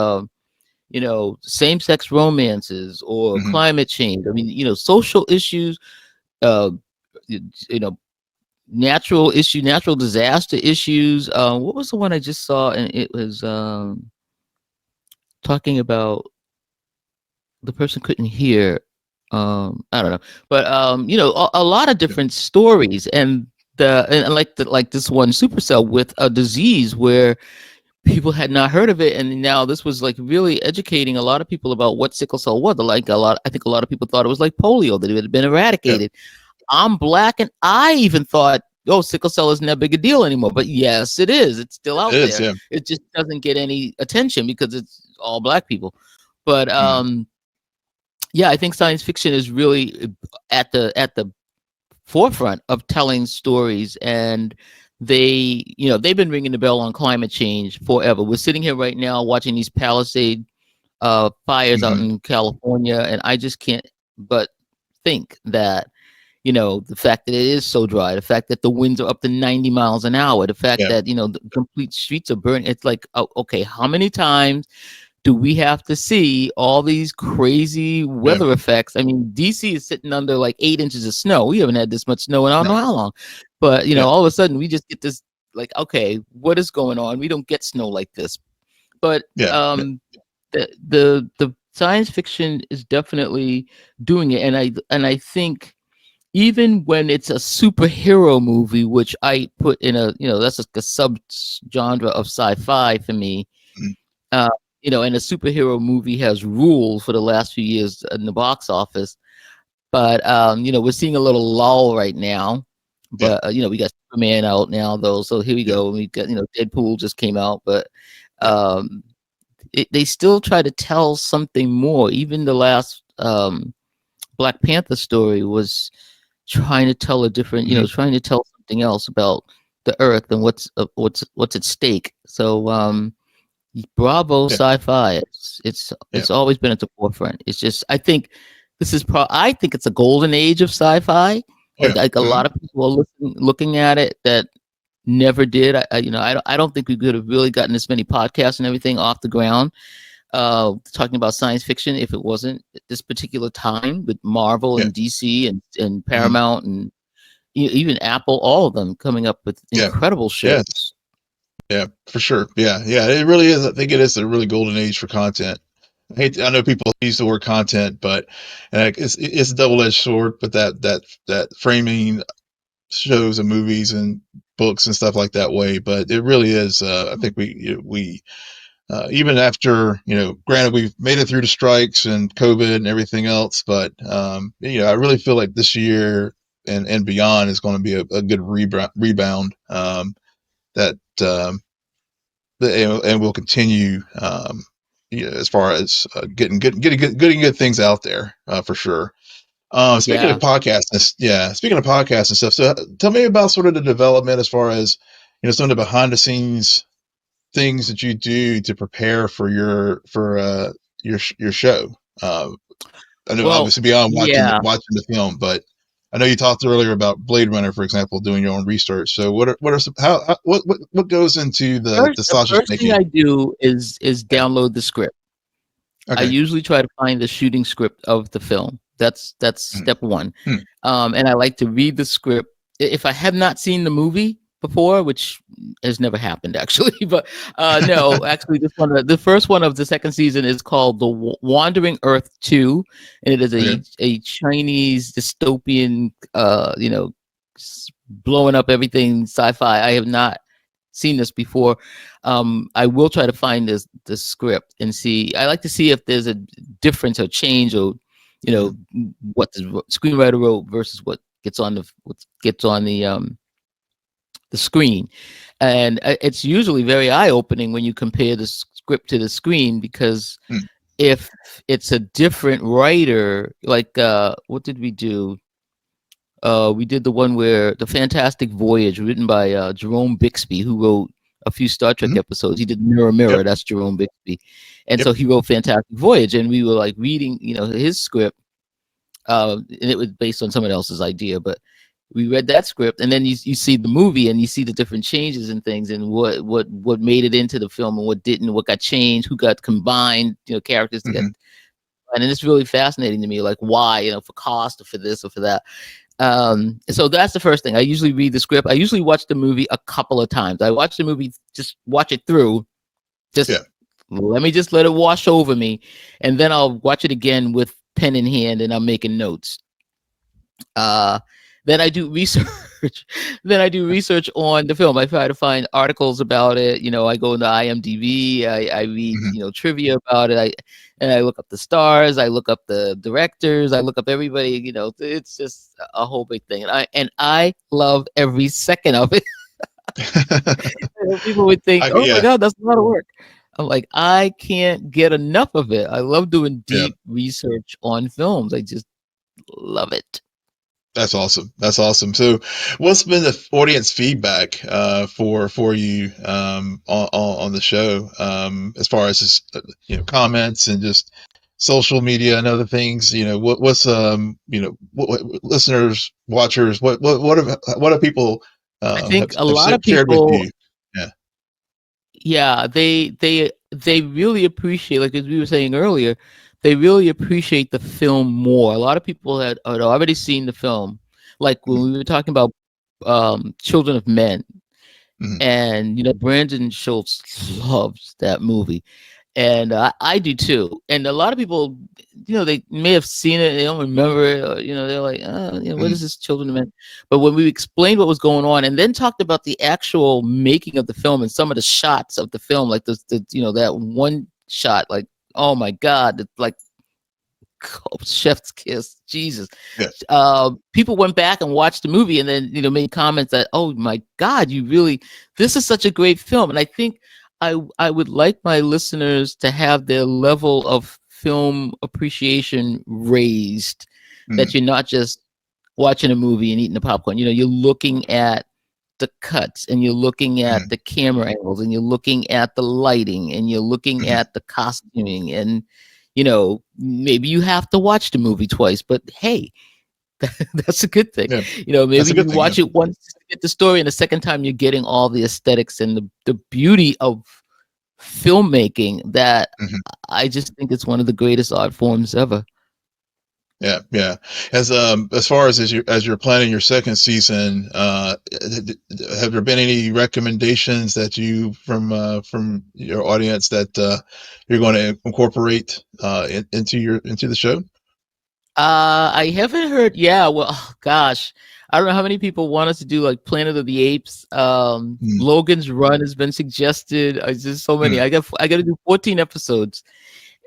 same-sex romances or hmm climate change. I mean, social issues, uh, you know, natural disaster issues. What was the one I just saw? And it was talking about the person couldn't hear. I don't know, but a lot of Yeah. different stories, and like this one Supercell with a disease where people had not heard of it, and now this was like really educating a lot of people about what sickle cell was. I think a lot of people thought it was like polio, that it had been Yeah. eradicated. I'm Black, and I even thought oh, sickle cell isn't that big a deal anymore. But yes, it is. It's still It out is, there. yeah. It just doesn't get any attention because it's all black people. But Mm, yeah, I think science fiction is really at the forefront of telling stories, and they've been ringing the bell on climate change forever. We're sitting here right now watching these Palisade fires out mhm, in California, and I just can't but think that the fact that it is so dry, the fact that the winds are up to 90 miles an hour, the fact yeah, that the complete streets are burning. It's like, oh, okay, how many times do we have to see all these crazy yeah, weather effects? I mean, DC is sitting under like 8 inches of snow. We haven't had this much snow in I don't no, know how long. But yeah, all of a sudden we just get this, like, okay, what is going on? We don't get snow like this. But yeah, yeah, the science fiction is definitely doing it, and I think even when it's a superhero movie, which I put in that's like a sub genre of sci-fi for me. mm, uh, and a superhero movie has ruled for the last few years in the box office. But we're seeing a little lull right now. yeah, But we got Superman out now, though, so here we yeah, go. We got Deadpool just came out, but yeah, um, they still try to tell something more. Even the last Black Panther story was trying to tell a different, mhm, trying to tell something else about the Earth and what's at stake. So bravo, yeah, sci-fi. yeah, It's always been at the forefront. It's just I think this is I think it's a golden age of sci-fi. oh, yeah, Like a mhm, lot of people are looking at it that never did. I don't think we could have really gotten this many podcasts and everything off the ground talking about science fiction if it wasn't at this particular time with Marvel yeah, and DC and mhm, Paramount and even Apple, all of them coming up with yeah, incredible yes, shows. yeah, for sure, yeah, yeah, it really is. I think it is a really golden age for content. I know people use the word content, but it's a double edged sword. But that framing shows and movies and books and stuff like that way. But it really is. I think we even after granted we've made it through the strikes and COVID and everything else, but I really feel like this year and beyond is going to be a good rebound. That and we'll continue. As far as getting good things out there for sure. Speaking of Yeah. podcasts, yeah, speaking of podcasts and stuff. So tell me about sort of the development as far as some of the behind the scenes things that you do to prepare for your show. I know Well, obviously beyond yeah. watching the film, but I know you talked earlier about Blade Runner, for example, doing your own research. So what are some how what goes into the The sausage first thing making? I do is Yeah. download the script. I Okay. usually try to find the shooting script of the film. That's Mm. step one. Mm. And I like to read the script. If I have not seen the movie before, which has never happened actually, but no, actually the first one of the second season is called The Wandering Earth 2, and it is Okay. a Chinese dystopian blowing up everything sci-fi. I have not seen this before. I will try to find the script and see. I like to see if there's a difference or change, or Mm. what the screenwriter wrote versus what gets on the screen. And it's usually very eye-opening when you compare the script to the screen, because Mm. if it's a different writer, like what did we do? We did the one where the Fantastic Voyage, written by Jerome Bixby, who wrote a few Star Trek Mhm. episodes. He did Mirror Yep. Mirror. That's Jerome Bixby, and Yep. so he wrote Fantastic Voyage, and we were like reading, his script, and it was based on someone else's idea, but we read that script, and then you see the movie, and you see the different changes and things, and what made it into the film and what didn't, what got changed, who got combined, characters to get. Mhm. And it's really fascinating to me, like why, for cost or for this or for that. So that's the first thing. I usually read the script. I usually watch the movie a couple of times. I watch the movie, just watch it through. Just Yeah. let it wash over me, and then I'll watch it again with pen in hand, and I'm making notes. Uh, Then I do research. Then I do research on the film. I try to find articles about it. I go into IMDb. I read Hmm. trivia about it. I look up the stars. I look up the directors. I look up everybody. It's just a whole big thing. And I love every second of it. People would think, "Oh my Yeah, God, that's a lot of work." I'm like, I can't get enough of it. I love doing yeah. deep research on films. I just love it. That's awesome. That's awesome. So, what's been the audience feedback for you on the show as far as just, comments and just social media and other things? What's what listeners, watchers, what have people I have think a lot of shared with people, you? Yeah. yeah, they really appreciate, like as we were saying earlier, they really appreciate the film more. A lot of people had already seen the film, like when Mm-hmm. we were talking about Children of Men, Mm-hmm. and Brandon Schultz loves that movie. And I do too. And a lot of people, they may have seen it, they don't remember it, or, they're like, what is this Children of Men? But when we explained what was going on, and then talked about the actual making of the film and some of the shots of the film, like that one shot, like, oh my God, it's like chef's kiss, Jesus. Yeah. People went back and watched the movie, and then made comments that, oh my God, this is such a great film. And I think I would like my listeners to have their level of film appreciation raised, Mm-hmm. that you're not just watching a movie and eating the popcorn. You're looking at the cuts, and you're looking at the camera angles, and you're looking at the lighting, and you're looking Mm-hmm. at the costuming, and maybe you have to watch the movie twice, but hey, that's a good thing. Yeah. That's Maybe a good you thing. Yeah. watch it once to get the story, and the second time you're getting all the aesthetics and the beauty of filmmaking that Mm-hmm. I just think it's one of the greatest art forms ever. Yeah, yeah. As far as you're planning your second season, have there been any recommendations that you from your audience that you're going to incorporate into the show? I haven't heard. Yeah, well, oh, gosh, I don't know how many people want us to do like Planet of the Apes. Mm, Logan's Run has been suggested. It's just so many. mm. I got to do 14 episodes,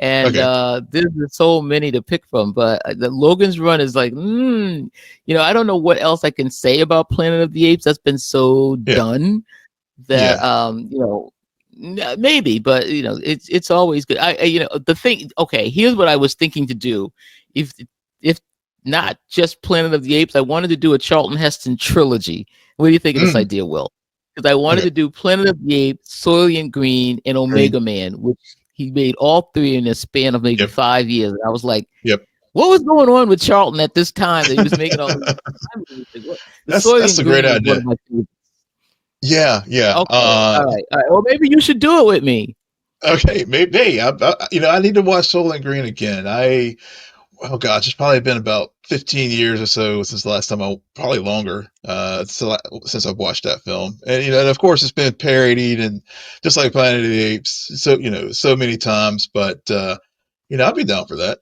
and Okay. there's so many to pick from. But the Logan's Run is like, I don't know what else I can say about Planet of the Apes. That's been so Yeah. done that Yeah. maybe, but it's always good. The thing. Okay, here's what I was thinking to do, if not just Planet of the Apes, I wanted to do a Charlton Heston trilogy. What do you think of this Mm, idea, Will? Because I wanted okay. to do Planet of the Apes, Soylent Green, and Green. Omega Man, which he made all three in a span of maybe Yep. 5 years. And I was like, Yep. what was going on with Charlton at this time that he was making all these? The That's Soylent a great Green was one idea. of my favorites. Yeah. Yeah. Okay, all right, all right. Well, maybe you should do it with me. Okay. Maybe. I need to watch Soul and Green again. Oh gosh, it's probably been about 15 years or so since the last time probably longer, since I've watched that film. And, and of course it's been parodied and just like Planet of the Apes, so, so many times, but, I'll be down for that.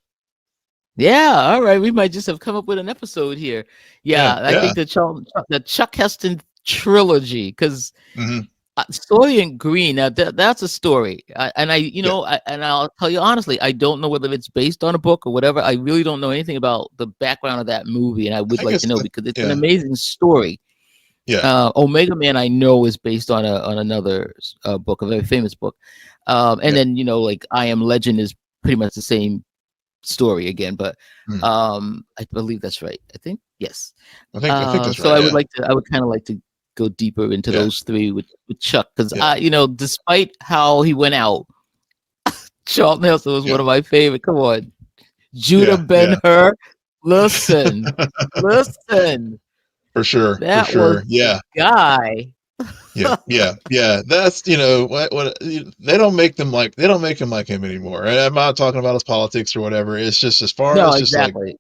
Yeah, all right. We might just have come up with an episode here. Yeah. Yeah, I Yeah. think the Chuck Heston trilogy, because Hmm. Soylent Green. Now that's a story, Yeah. and I'll tell you honestly, I don't know whether it's based on a book or whatever. I really don't know anything about the background of that movie, and I I would think like to know because it's an yeah. amazing story. Yeah. Omega Man, I know, is based on another book, a very famous book, and Yeah. then like I Am Legend is pretty much the same story again, but Mm. I believe that's right. I think yes. I think that's So right. Yeah. I would kind of like to go deeper into Yeah. those three with Chuck, because Yeah. despite how he went out, Charlton Heston was Yeah. one of my favorite. Come on, Judah Yeah. Yeah. Ben-Hur, listen, listen, For sure. For that was sure. the Yeah. guy. Yeah, yeah, yeah. That's what they don't make him like him anymore. And I'm not talking about his politics or whatever. It's just as far No, as just like exactly.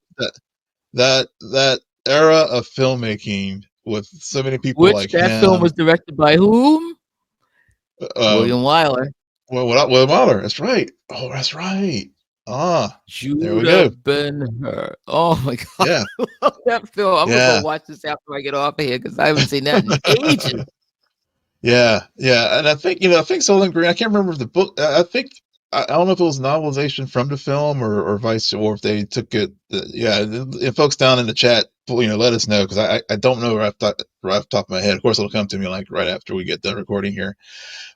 that era of filmmaking with so many people Which like that film him. was directed by whom? Um, William Wyler. Will Wyler. That's right. Oh, that's right. Ah, there we Judah go. Ben-Hur. Oh my god, Yeah, I love that film. I'm gonna go yeah, watch this after I get off of here because I haven't seen that in ages. yeah, yeah. And I think I think Soylent Green. I can't remember if the book. I think I don't know if it was novelization from the film or vice, or if they took it. Yeah, if folks down in the chat, let us know because I don't know right off the top of my head. Of course, it'll come to me like right after we get done recording here.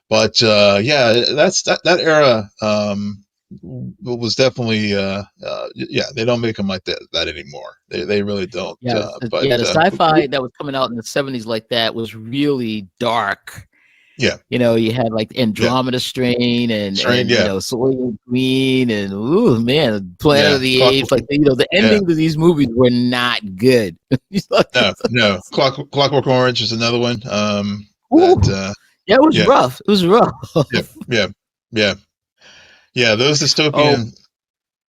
But yeah, that era was definitely yeah. They don't make them like that anymore. They really don't. Yeah, But yeah, the sci-fi that was coming out in the 70s like that was really dark. yeah, You had like yeah, Andromeda Strain Strain, and yeah, Soylent Green and ooh man, Planet yeah, of the Apes. Like the yeah. endings of these movies were not good. No, no. Clockwork Orange is another one. Ooh, That yeah, it was yeah, rough. It was rough. yeah, yeah, yeah, yeah. Those Oh dystopian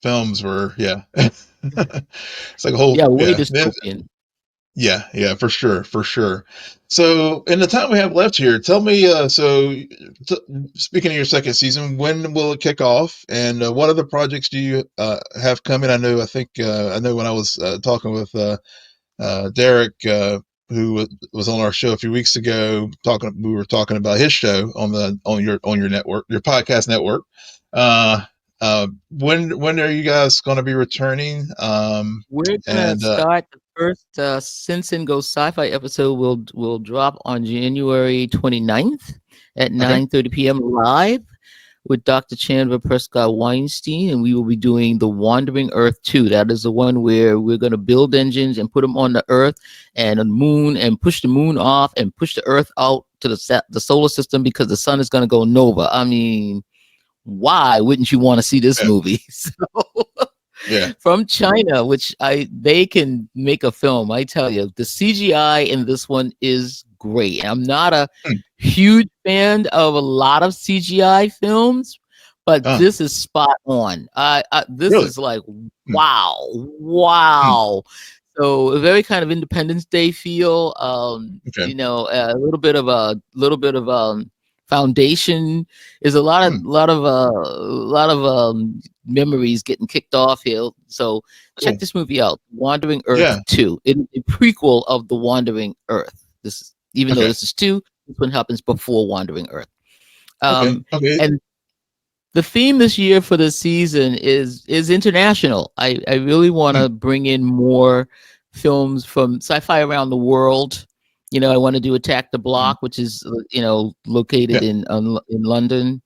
films were yeah. It's like a whole yeah, way yeah. dystopian. Yeah, yeah, for sure, for sure. So, in the time we have left here, tell me. Speaking of your second season, when will it kick off, and what other projects do you have coming? I know when I was talking with Derek, who was on our show a few weeks ago, we were talking about his show on your network, your podcast network. Uh, when are you guys going to be returning? We're gonna And start the first CinnCine Goes SyFy episode will drop on January 29th at Okay, 9:30 p.m. live with Dr. Chandra Prescott Weinstein, and we will be doing the Wandering Earth 2. That is the one where we're going to build engines and put them on the Earth and the moon and push the moon off and push the Earth out to the solar system because the sun is going to go nova. I mean, why wouldn't you want to see this yeah, movie? So, yeah. from China, which they can make a film. I tell you, the CGI in this one is great. I'm not a Hmm. huge fan of a lot of CGI films, but Ah, this is spot on. This really? is like Hmm, wow, hmm, wow. So a very kind of Independence Day feel. okay. A little bit of foundation is a lot Hmm, of memories getting kicked off here. So check cool. this movie out, Wandering Earth Yeah. 2. It's a prequel of The Wandering Earth. Even though Okay. this is 2, this one happens before Wandering Earth. Okay. Okay. And the theme this year for the season is international. I really want Hmm, to bring in more films from sci-fi around the world. I want to do Attack the hmm, Block, which is located yeah. in London.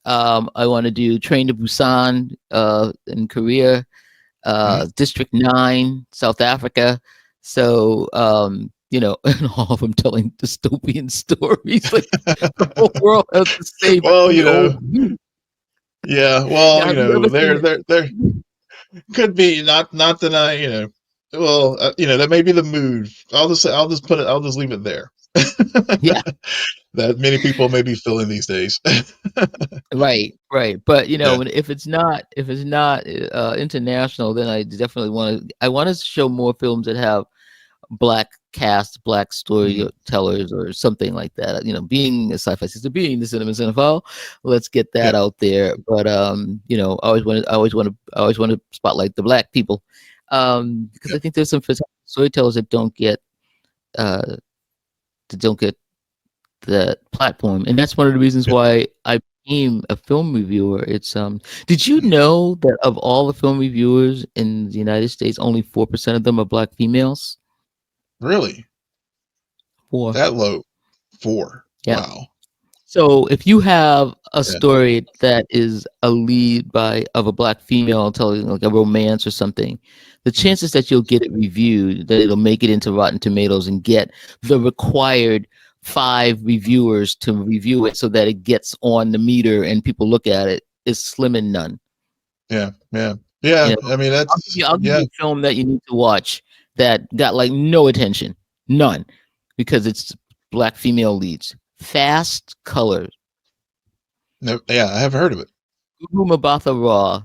I want to do Train to Busan in Korea, Hmm. District 9, South Africa. So, and all of them telling dystopian stories. Like the whole world has to say, Well, oh, me. yeah. Well, Have you ever seen it? there could be not deny. Well, that may be the mood. I'll just leave it there. Yeah, That many people may be feeling these days. right, right. But Yeah. if it's not international, then I definitely want to show more films that have black cast, black Mhm. storytellers, or something like that. Being a sci-fi sister, being the Cinnamon Cinephile, let's get Yeah. that out there. But I always want to spotlight the black people, because Yeah. I think there's some storytellers uh that don't get that platform, and that's one of the reasons Yeah. why I became a film reviewer. Did you Mhm. know that of all the film reviewers in the United States, only 4% of them are black females? Really? Four. That low? 4. Yeah. Wow. So if you have a Yeah. story that is a lead of a black female telling like a romance or something, the Mhm. chances that you'll get it reviewed, that it'll make it into Rotten Tomatoes and get the required 5 reviewers to review it so that it gets on the meter and people look at it, is slim and none. Yeah. Yeah. Yeah. You I know, mean, I'll give you yeah. a film that you need to watch that got like no attention, none, because it's black female leads. Fast Color. No, yeah. I haven't heard of it. Gugu Mbatha Raw,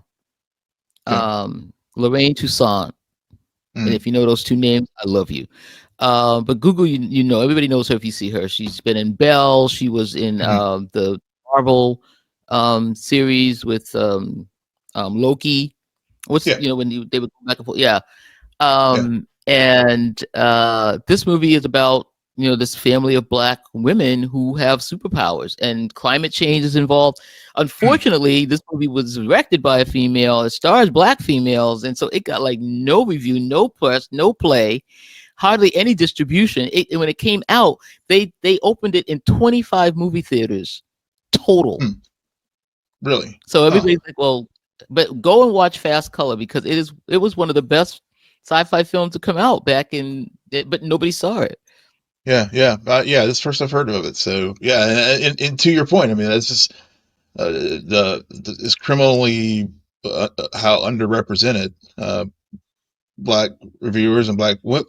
Okay. Lorraine Toussaint, and Mm. if you know those 2 names, I love you. But Google, everybody knows her if you see her. She's been in Belle. She was in Mhm. the Marvel series with Loki. What's Yeah, when they would go back and forth? Yeah. yeah. And this movie is about this family of black women who have superpowers, and climate change is involved. Hmm. Unfortunately, this movie was directed by a female. It stars black females, and so it got like no review, no press, no play, hardly any distribution. When it came out, they opened it in 25 movie theaters total. Hmm. Really? So Huh. everybody's like, well, but go and watch Fast Color, because it was one of the best sci-fi films to come out back but nobody saw it. Yeah, yeah, yeah. This is the first I've heard of it. So yeah, and to your point, I mean, that's just is criminally how underrepresented black reviewers and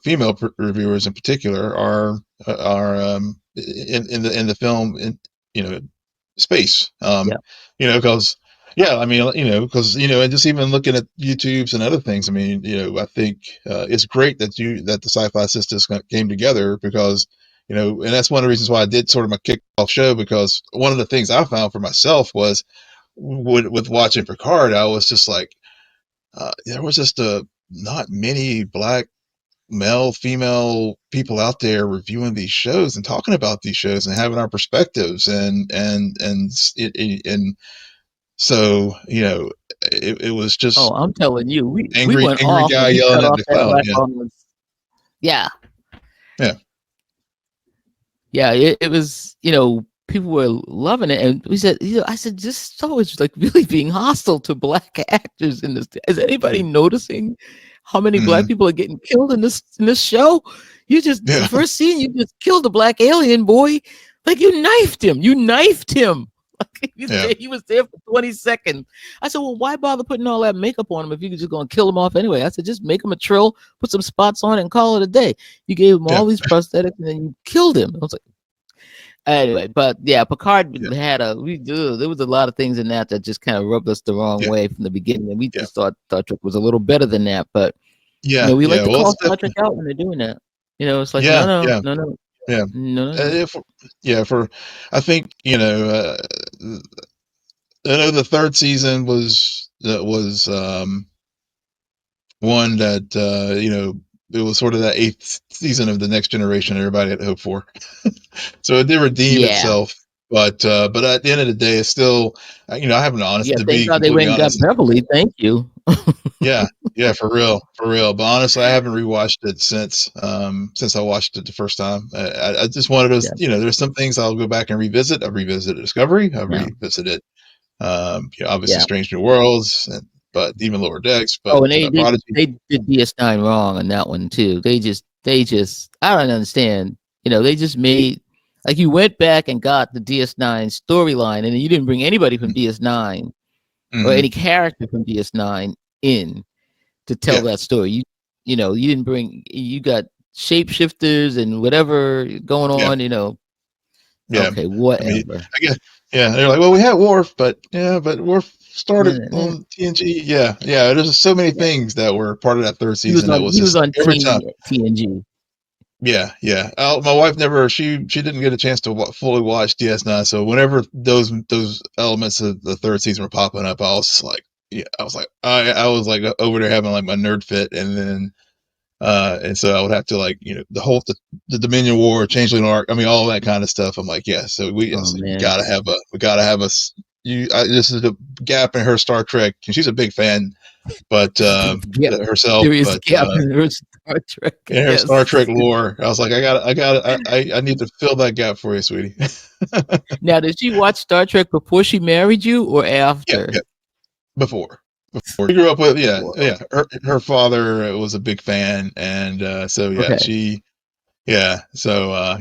female reviewers in particular are in the film space. Yeah. Because yeah, I mean, because and just even looking at YouTube's and other things, I mean, I think it's great that the Sci-Fi Sisters came together, because and that's one of the reasons why I did sort of my kickoff show, because one of the things I found for myself was with watching Picard, I was just like, there was just not many black male, female people out there reviewing these shows and talking about these shows and having our perspectives, and so it was Oh, just I'm telling you, we angry went angry off guy when he yelling cut at off the that cloud. black Yeah, audience. Yeah. yeah, Yeah, it was, people were loving it, and we said, I said, just so it's like really being hostile to black actors in this. Is anybody noticing how many black mm-hmm. people are getting killed in this show? The Yeah, first scene, you just killed a black alien boy, like you knifed him. You knifed him. Like yeah, he was there for 20 seconds. I said, well, why bother putting all that makeup on him if you're just gonna kill him off anyway? I said, just make him a trill, put some spots on it, and call it a day. You gave him yeah, all these prosthetics, and then you killed him. I was like, anyway, but yeah, Picard yeah, had there was a lot of things in that just kind of rubbed us the wrong yeah, way from the beginning, and we yeah, just thought Star Trek was a little better than that. But yeah, we like yeah. to Well, call it's Star Trek definitely, out when they're doing that. It's like no, yeah, no, yeah, no, no, yeah. no, no, no. If yeah, for I think I know the third season was one that it was sort of that eighth season of the Next Generation everybody had hoped for. So it did redeem Yeah, itself, but at the end of the day, it's still I haven't honest yeah. to Thank be God they completely went and got honest. Beverly. Thank you. Yeah, yeah, for real, for real. But honestly, I haven't rewatched it since I watched it the first time. I just one of those, Yeah, there's some things I'll go back and revisit. I've revisited Discovery. I've yeah, revisited obviously yeah. Strange New Worlds, but even Lower Decks, but Oh, and Prodigy. they did DS9 wrong on that one too. They just I don't understand. They just made like you went back and got the DS9 storyline, and then you didn't bring anybody from DS9 or Mm-hmm. any character from DS9 in to tell Yeah, that story. You didn't bring. You got shapeshifters and whatever going yeah, on. yeah. Okay, I mean, whatever. I guess, yeah. They're like, well, we had Worf, but yeah, but Worf Yeah, started on TNG. Yeah, yeah. There's just so many things that were part of that third he was season that on. was He was just like on every time. TNG. Yeah, yeah. My wife never. She didn't get a chance to fully watch DS9. So whenever those elements of the third season were popping up, I was like, yeah, I was like over there having like my nerd fit, and so I would have to like the Dominion War, Changeling Arc. I mean, all that kind of stuff. I'm like, yeah. So I Oh was like, man, we gotta have this is a gap in her Star Trek, and she's a big fan, but yeah, herself, serious but gap in her Star Trek. in her Star Yes. Trek lore, I was like, I need to fill that gap for you, sweetie. Now, did she watch Star Trek before she married you or Yeah, after? yeah. Before. We grew up with, yeah, Before. yeah. Her father was a big fan, and so yeah, Okay. so I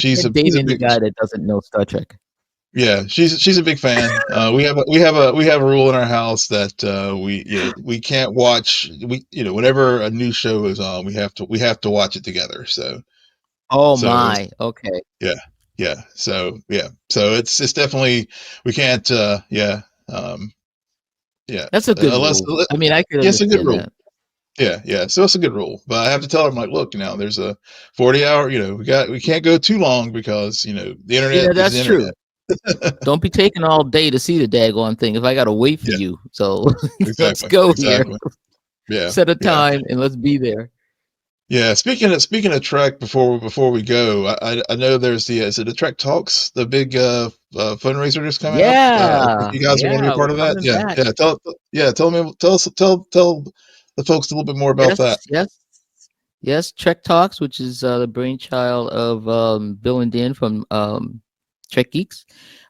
can't date any guy that doesn't know Star Trek. yeah, she's a big fan. We have a rule in our house that we can't watch whenever a new show is on, we have to watch it together. Oh So it's my. Okay. yeah, so it's definitely we can't um yeah That's a good unless rule. I mean, I could yeah, it's a good understand rule. that. Yeah, yeah. So it's a good rule. But I have to tell them like, look, there's a 40-hour, we can't go too long because, the internet is the That's true. internet. Don't be taking all day to see the daggone thing if I gotta wait for Yeah, you. So let's exactly, go here. exactly. Yeah, Set a yeah. time and let's be there. Yeah, speaking of Trek, before we go, I know there's the is it the Trek Talks, the big fundraiser that's coming up. If Yeah, you guys want to be a yeah, we're part of that, coming yeah, back. yeah. Tell the folks a little bit more about that. Yes, yes, yes. Trek Talks, which is the brainchild of Bill and Dan from Trek Geeks,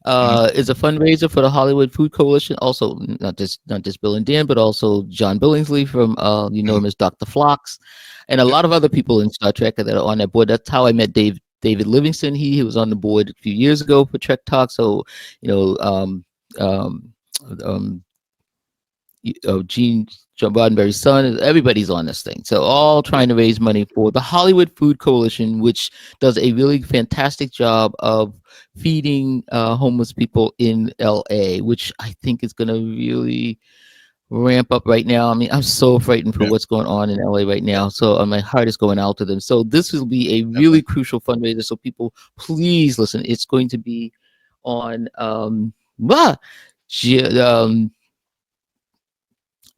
Hmm. is a fundraiser for the Hollywood Food Coalition. Also, not just Bill and Dan, but also John Billingsley from you know Hmm. him as Dr. Phlox, and a Yep. lot of other people in Star Trek that are on that board. That's how I met David Livingston. He was on the board a few years ago for Trek Talk. So you know um, um, Gene Roddenberry's son. Everybody's on this thing. So all Yep. trying to raise money for the Hollywood Food Coalition, which does a really fantastic job of feeding homeless people in LA, which I think is going to really ramp up right now. I mean, I'm so frightened for Yeah. what's going on in LA right now. So my heart is going out to them. So this will be a really Definitely. crucial fundraiser. So people, please listen. It's going to be on ah, J- um,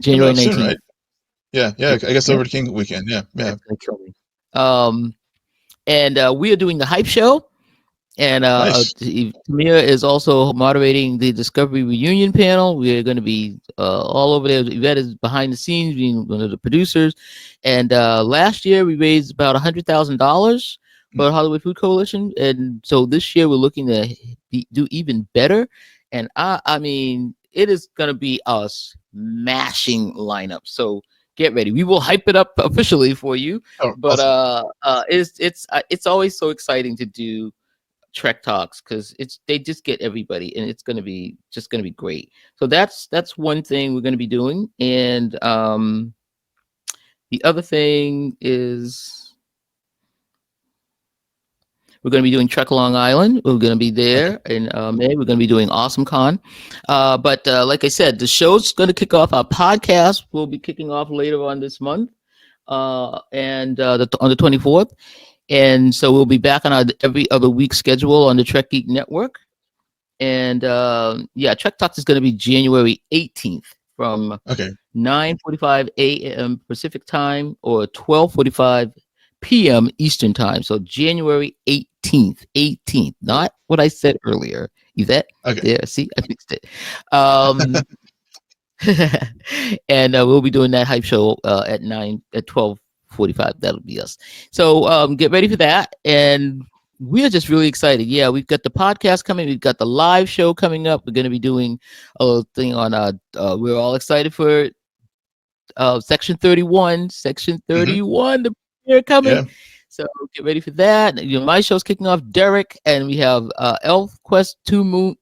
Coming January up soon, 19th. right? Yeah. Yeah. I guess Yep. over to King weekend. Yeah. Yeah. That's gonna kill me. Um, and we are doing the hype show, and Nice. Tamia is also moderating the Discovery reunion panel. We are going to be all over there. Yvette is behind the scenes, being one of the producers. And last year we raised about $100,000 Mm. for the Hollywood Food Coalition, and so this year we're looking to do even better. And I mean, it is going to be a smashing lineup. So get ready. We will hype it up officially for you. Oh, But awesome. it's always so exciting to do Trek Talks because they just get everybody, and it's gonna be great. So that's one thing we're gonna be doing, and the other thing is we're going to be doing Trek Long Island. We're going to be Okay. there in May. We're going to be doing Awesome Con. But like I said, the show's going to kick off. Our podcast will be kicking off later on this month, and on the 24th. And so we'll be back on our every other week schedule on the Trek Geek Network. And yeah, Trek Talks is going to be January 18th from Okay. 9:45 a.m. Pacific time or 12:45 p.m. Eastern time. So January 18th, Right. not what I said earlier. Is that Okay. there? See, I fixed it. Um, and we'll be doing that hype show at 12:45. That'll be us. So get ready for that, and we're just really excited. Yeah, we've got the podcast coming. We've got the live show coming up. We're going to be doing a thing on. We're all excited for Section 31. Section Hmm. 31. The premiere coming. Yeah. So get ready for that. You know, my show's kicking off. Derek, and we have Elf Quest Two Moons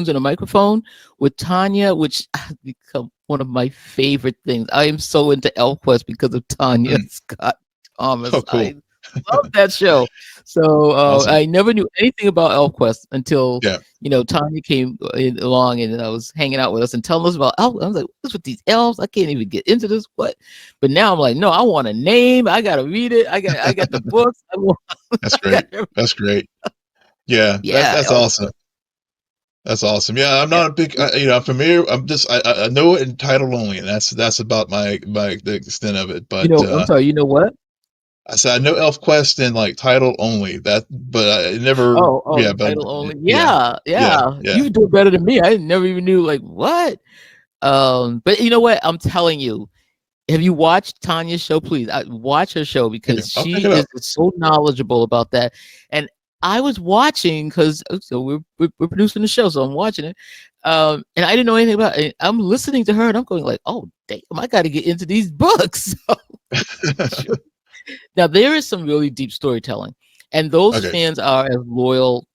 and a Microphone with Tanya, which has become one of my favorite things. I am so into ElfQuest because of Tanya Mm. Scott Thomas. Oh, cool. I love that show. So Awesome. I never knew anything about ElfQuest until Yeah. Tanya came along and I was hanging out with us and telling us about elf. I was like, what's with these elves? I can't even get into this. What? But now I'm like, no, I want a name. I gotta read it. I got the books. That's I got great. That's great. Yeah. yeah, That's awesome. ElfQuest. That's awesome. Yeah, I'm Yeah. not a big, I'm familiar. I know it in title only, and that's about the extent of it. But I'm sorry. You know what? I said I know ElfQuest in like title only. But I never, Oh, yeah, the but title only. yeah, Yeah, yeah, yeah. yeah. You do better than me. I never even knew like what. But you know what? I'm telling you. Have you watched Tanya's show? Please watch her show Okay, because I'll she check it is out. so knowledgeable about that. And I was watching because so we're producing the show, so I'm watching it. And I didn't know anything about it. I'm listening to her and I'm going like, oh damn, I got to get into these books. Now there is some really deep storytelling, and those Okay. fans are as loyal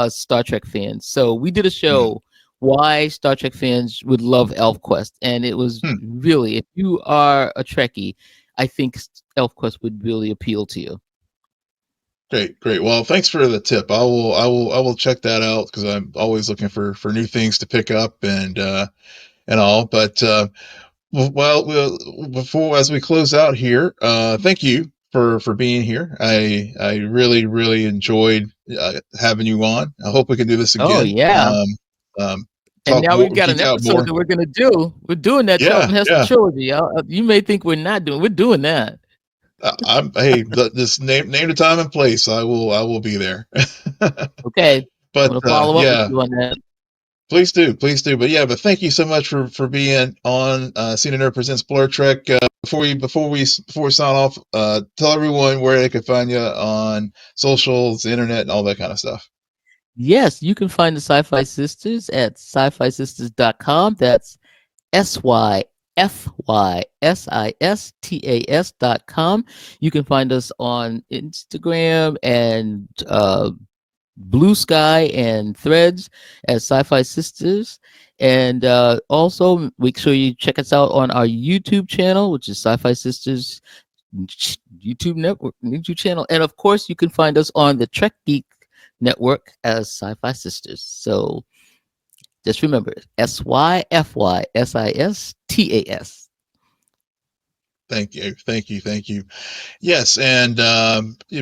Star Trek fans. So we did a Hmm. show why Star Trek fans would love ElfQuest, and it was Hmm. really, if you are a Trekkie, I think ElfQuest would really appeal to you. Great, great. Well, thanks for the tip. I will check that out because I'm always looking for new things to pick up and all. But well, before as we close out here, thank you for being here. I really enjoyed having you on. I hope we can do this Oh again. yeah. And Talk now more, we've got an geek out episode more. that we're gonna do. We're doing that Yeah, Charlton Heston yeah. trilogy. You may think we're not doing. We're doing that. I'm hey, just name the time and place. I will be there. Okay. I'm But gonna follow up with yeah, you on that. please do. But yeah, but thank you so much for being on Cena Nerd Presents Blerd Trek. Before we sign off, tell everyone where they can find you on socials, the internet, and all that kind of stuff. Yes, you can find the Sci-Fi Sisters at sci-fi-sisters.com. That's SYFYSISTAS.com. You can find us on Instagram and Blue Sky and Threads as Sci-Fi Sisters. And also make sure you check us out on our YouTube channel, which is Sci-Fi Sisters YouTube channel. And of course, you can find us on the Trek Geek Network as Sci-Fi Sisters. So just remember, SYFYSISTAS. Thank you. Yes, and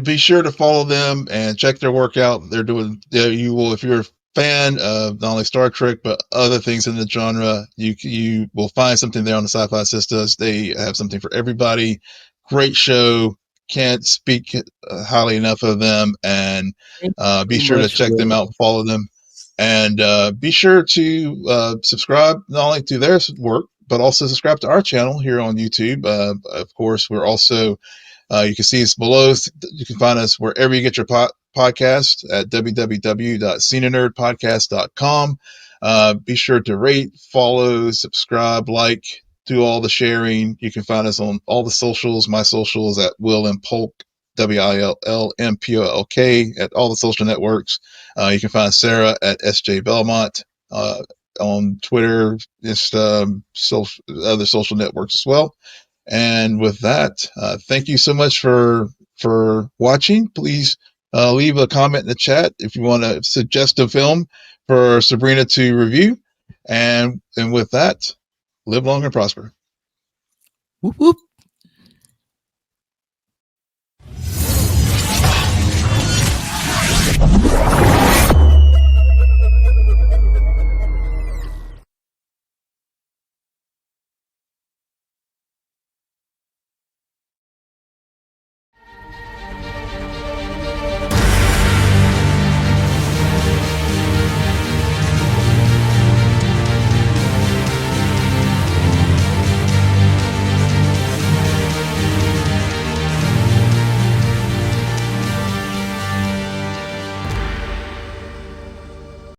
be sure to follow them and check their work out. They're doing. You will, if you're a fan of not only Star Trek but other things in the genre, you will find something there on the Sci-Fi Sisters. They have something for everybody. Great show. Can't speak highly enough of them, and Thank be you sure to much, check them Will. out and follow them. And be sure to subscribe not only to their work, but also subscribe to our channel here on YouTube. Of course, we're also, you can see us below. You can find us wherever you get your podcast at www.scenanerdpodcast.com. Be sure to rate, follow, subscribe, like, do all the sharing. You can find us on all the socials, my socials at Will and Polk, WILLMPOLK, at all the social networks. You can find Sarah at SJ Belmont on Twitter, just other social networks as well. And with that, thank you so much for watching. Please leave a comment in the chat if you want to suggest a film for Subrina to review. And with that, live long and prosper. Whoop, whoop.